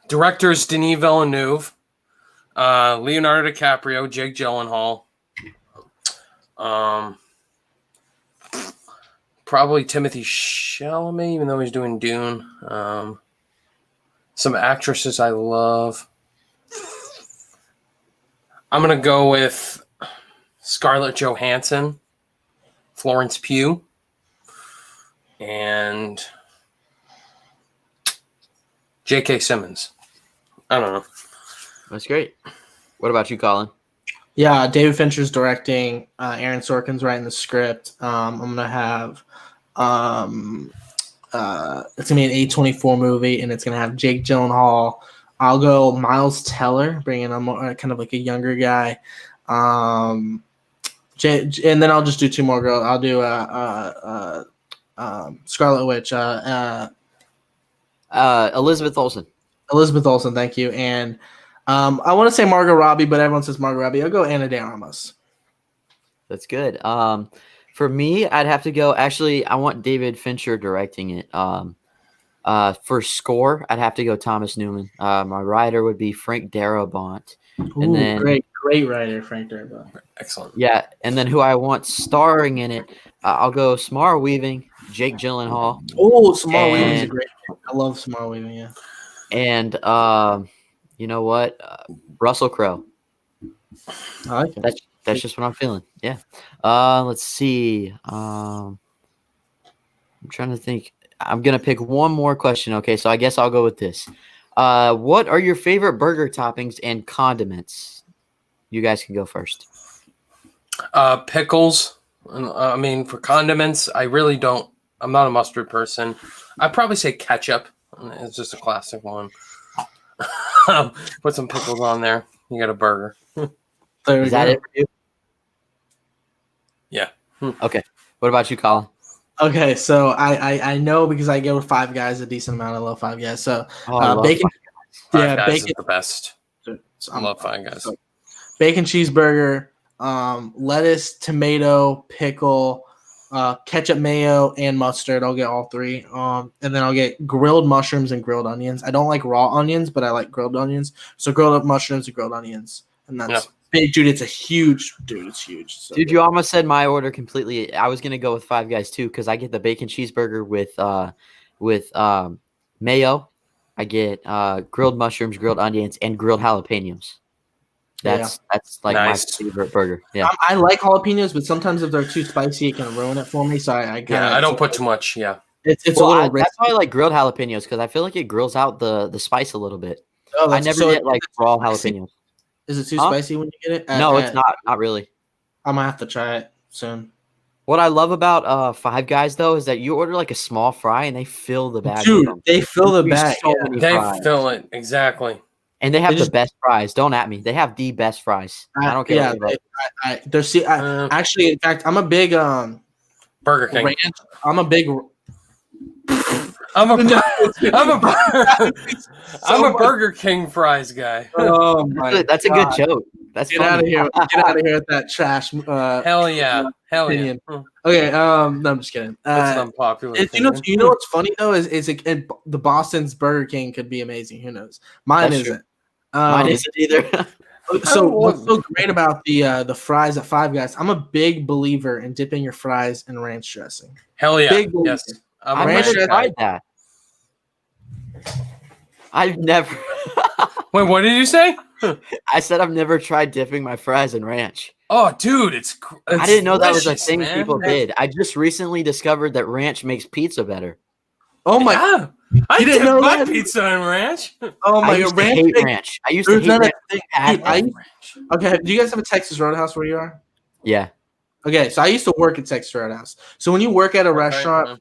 B: Directors Denis Villeneuve, Leonardo DiCaprio, Jake Gyllenhaal. Probably Timothy Chalamet, even though he's doing Dune. Some actresses I love. I'm going to go with Scarlett Johansson, Florence Pugh, and J.K. Simmons. I don't know.
A: That's great. What about you, Colin?
C: Yeah, David Fincher's directing. Aaron Sorkin's writing the script. I'm going to have it's gonna be an A24 movie, and it's gonna have Jake Gyllenhaal. I'll go Miles Teller, bringing on more, kind of like a younger guy. And then I'll just do two more girls. I'll do Scarlet Witch,
A: Elizabeth Olsen.
C: Elizabeth Olsen, thank you. And I want to say Margot Robbie, but everyone says Margot Robbie. I'll go Ana de Armas.
A: That's good. For me, I'd have to go. Actually, I want David Fincher directing it. For score, I'd have to go Thomas Newman. My writer would be Frank Darabont.
C: And then great writer, Frank Darabont.
B: Excellent.
A: Yeah, and then who I want starring in it, I'll go Samara Weaving, Jake Gyllenhaal.
C: Oh, Samara Weaving's a great one. I love Samara Weaving, yeah.
A: And you know what? Russell Crowe.
C: I like it.
A: That's just what I'm feeling. Yeah. Let's see. I'm trying to think. I'm going to pick one more question. Okay, so I guess I'll go with this. What are your favorite burger toppings and condiments? You guys can go first.
B: Pickles. I mean, for condiments, I really don't. I'm not a mustard person. I'd probably say ketchup. It's just a classic one. Put some pickles on there. You got a burger.
A: Is that it for you?
B: Yeah.
A: Okay. What about you, Colin?
C: Okay, so I know because I go with Five Guys a decent amount. I love Five Guys. So bacon.
B: Five Guys is the best. I love Five Guys.
C: So, bacon cheeseburger, lettuce, tomato, pickle, ketchup, mayo, and mustard. I'll get all three. And then I'll get grilled mushrooms and grilled onions. I don't like raw onions, but I like grilled onions. So grilled up mushrooms and grilled onions, and that's.
B: Yeah.
C: Big, dude, it's huge. It's huge. So
A: dude, you almost said my order completely. I was gonna go with Five Guys too because I get the bacon cheeseburger with mayo. I get grilled mushrooms, grilled onions, and grilled jalapenos. That's like
B: nice.
A: My favorite burger. Yeah,
C: I like jalapenos, but sometimes if they're too spicy, it can ruin it for me. So I
B: don't put too much. Yeah,
C: it's a little.
A: That's why I like grilled jalapenos because I feel like it grills out the spice a little bit.
C: Oh,
A: I never get like raw jalapenos.
C: Is it too spicy when you get it?
A: No, it's not really.
C: I'm gonna have to try it soon.
A: What I love about Five Guys though is that you order like a small fry and they fill the bag.
C: Dude, they fill the bag.
B: They fill it exactly.
A: And they have the best fries. Don't at me. They have the best fries. I don't care.
C: Yeah, actually, in fact, I'm a big
B: Burger King.
C: Ranch. I'm a big.
B: I'm a Burger King fries guy.
C: Oh my!
A: That's
C: God.
A: A good joke. That's
C: get out of here! Get out of here with that trash.
B: Hell yeah!
C: Opinion. Okay. No, I'm just kidding.
B: That's unpopular.
C: You know what's funny though is the Boston's Burger King could be amazing. Who knows? Mine isn't.
A: Mine isn't either.
C: So what's so great about the fries at Five Guys? I'm a big believer in dipping your fries in ranch dressing.
B: Hell yeah!
C: Big
B: yes.
A: I've never tried that. I've never.
B: Wait, what did you say?
A: I said I've never tried dipping my fries in ranch.
B: Oh, dude, it's
A: I didn't know that was a thing people did. I just recently discovered that ranch makes pizza better.
C: Oh my!
B: Yeah. I didn't know my pizza in ranch.
C: Oh my!
A: I used to hate ranch. I used to hate ranch.
C: Okay, do you guys have a Texas Roadhouse where you are?
A: Yeah.
C: Okay, so I used to work at Texas Roadhouse. So when you work at a restaurant,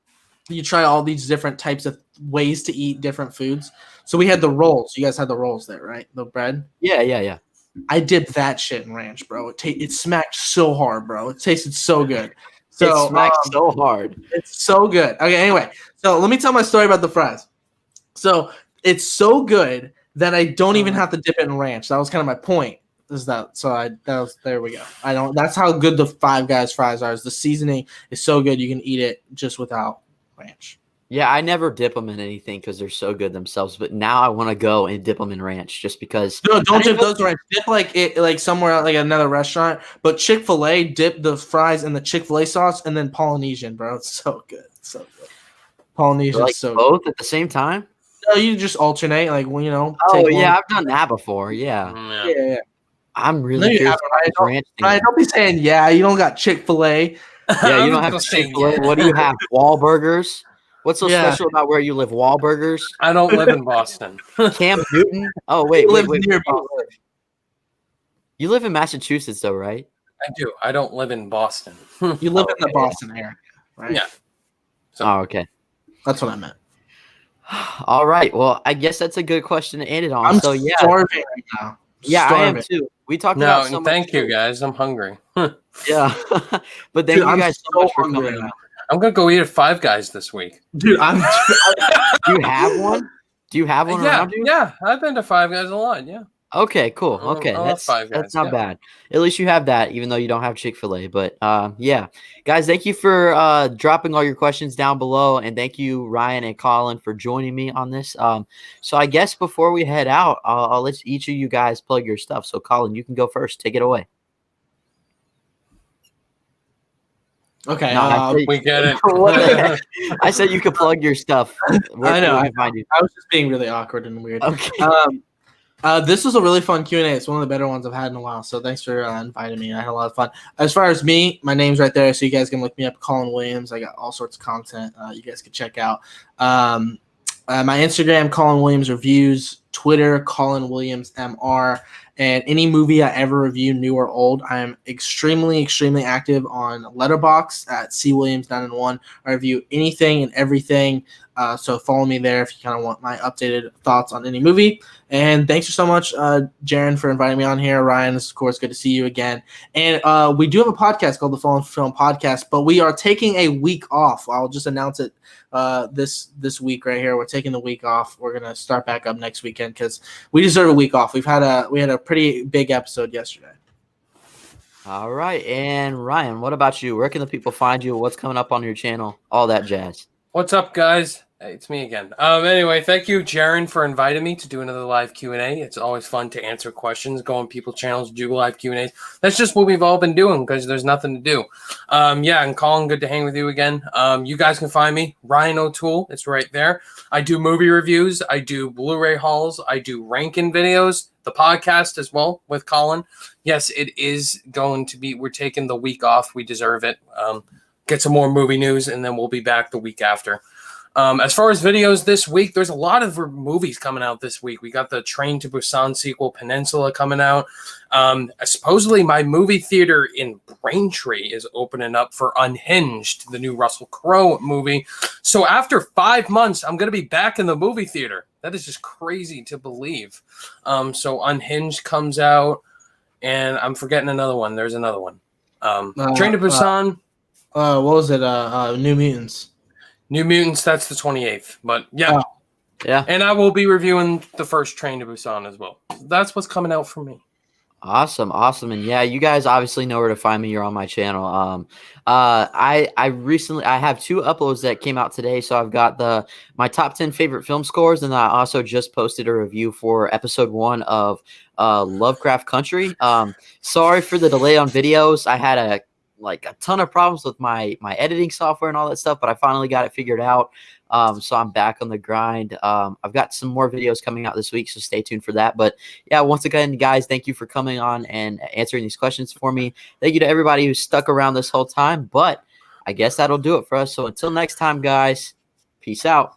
C: you try all these different types of ways to eat different foods. So we had the rolls. You guys had the rolls there, right? The bread.
A: Yeah.
C: I dipped that shit in ranch, bro. It smacked so hard, bro. It tasted so good. So
A: it smacked so hard.
C: It's so good. Okay, anyway, so let me tell my story about the fries. So it's so good that I don't even have to dip it in ranch. That was kind of my point. There we go. That's how good the Five Guys fries are. Is the seasoning is so good you can eat it just without ranch.
A: Yeah, I never dip them in anything because they're so good themselves. But now I want to go and dip them in ranch just because.
C: No, don't dip those in ranch. Dip like somewhere like another restaurant. But Chick-fil-A, dip the fries in the Chick-fil-A sauce and then Polynesian, bro. It's so good. It's so good. Polynesian
A: like
C: so
A: both
C: good.
A: at the same time.
C: No, you just alternate. Like when
A: Oh yeah, I've done that before. Yeah.
C: Yeah.
A: I'm really curious.
C: Don't be saying you don't got Chick-fil-A.
A: Yeah, you don't have Chick-fil-A. What do you have? Wahlburgers. What's so special about where you live? Wahlburgers?
B: I don't live in Boston.
A: Cam Newton? Oh, wait.
C: Near Boston.
A: You live in Massachusetts, though, right?
B: I do. I don't live in Boston.
C: You live in the Boston area, right?
B: Yeah.
A: So, okay.
C: That's what I meant.
A: All right. Well, I guess that's a good question to end it on.
C: I'm starving right now.
A: I am too. We talked about
B: so thank you guys. I'm hungry.
A: Yeah. But thank you guys so much for coming out.
B: I'm gonna go eat at Five Guys this week.
C: Dude,
A: Do you have one? Do you have one around you?
B: Yeah, I've been to Five Guys a lot. Yeah.
A: Okay, cool. Okay, that's not bad. At least you have that, even though you don't have Chick-fil-A. But yeah, guys, thank you for dropping all your questions down below, and thank you, Ryan and Colin, for joining me on this. So I guess before we head out, I'll let each of you guys plug your stuff. So Colin, you can go first. Take it away.
C: Okay,
B: we get it.
A: I said you could plug your stuff.
C: I know. I was just being really awkward and weird.
A: Okay.
C: This was a really fun Q&A. It's one of the better ones I've had in a while. So thanks for inviting me. I had a lot of fun. As far as me, my name's right there, so you guys can look me up. Colin Williams. I got all sorts of content you guys can check out. My Instagram, Colin Williams Reviews. Twitter, Colin Williams MR. And any movie I ever review, new or old, I am extremely, extremely active on Letterboxd at CWilliams911. I review anything and everything. So follow me there if you kind of want my updated thoughts on any movie. And thanks so much, Jaren, for inviting me on here. Ryan, it's of course good to see you again. And we do have a podcast called the Fallen Film Podcast, but we are taking a week off. I'll just announce it this week right here. We're taking the week off. We're gonna start back up next weekend because we deserve a week off. We had a pretty big episode yesterday.
A: All right, and Ryan, what about you? Where can the people find you? What's coming up on your channel? All that jazz.
B: What's up, guys? Hey, it's me again. Anyway, thank you, Jaren, for inviting me to do another live Q&A. It's always fun to answer questions, go on people's channels, do live Q&As. That's just what we've all been doing because there's nothing to do. And Colin, good to hang with you again. You guys can find me, Ryan O'Toole. It's right there. I do movie reviews. I do Blu-ray hauls. I do ranking videos, the podcast as well with Colin. Yes, it is going to be, we're taking the week off. We deserve it. Get some more movie news, and then we'll be back the week after. As far as videos this week, there's a lot of movies coming out this week. We got the Train to Busan sequel, Peninsula, coming out. Supposedly, my movie theater in Braintree is opening up for Unhinged, the new Russell Crowe movie. So after 5 months, I'm going to be back in the movie theater. That is just crazy to believe. So Unhinged comes out, and I'm forgetting another one. There's another one. Train to Busan.
C: What was it? New Mutants.
B: New Mutants, that's the 28th. But yeah.
A: Yeah. And
B: I will be reviewing the first Train to Busan as well. That's what's coming out for me.
A: Awesome. And yeah, you guys obviously know where to find me. You're on my channel. I have 2 uploads that came out today. So I've got my top 10 favorite film scores, and I also just posted a review for episode 1 of Lovecraft Country. Sorry for the delay on videos. I had a ton of problems with my editing software and all that stuff, but I finally got it figured out. So I'm back on the grind. I've got some more videos coming out this week, so stay tuned for that. But yeah, once again, guys, thank you for coming on and answering these questions for me. Thank you to everybody who stuck around this whole time, but I guess that'll do it for us. So until next time, guys, peace out.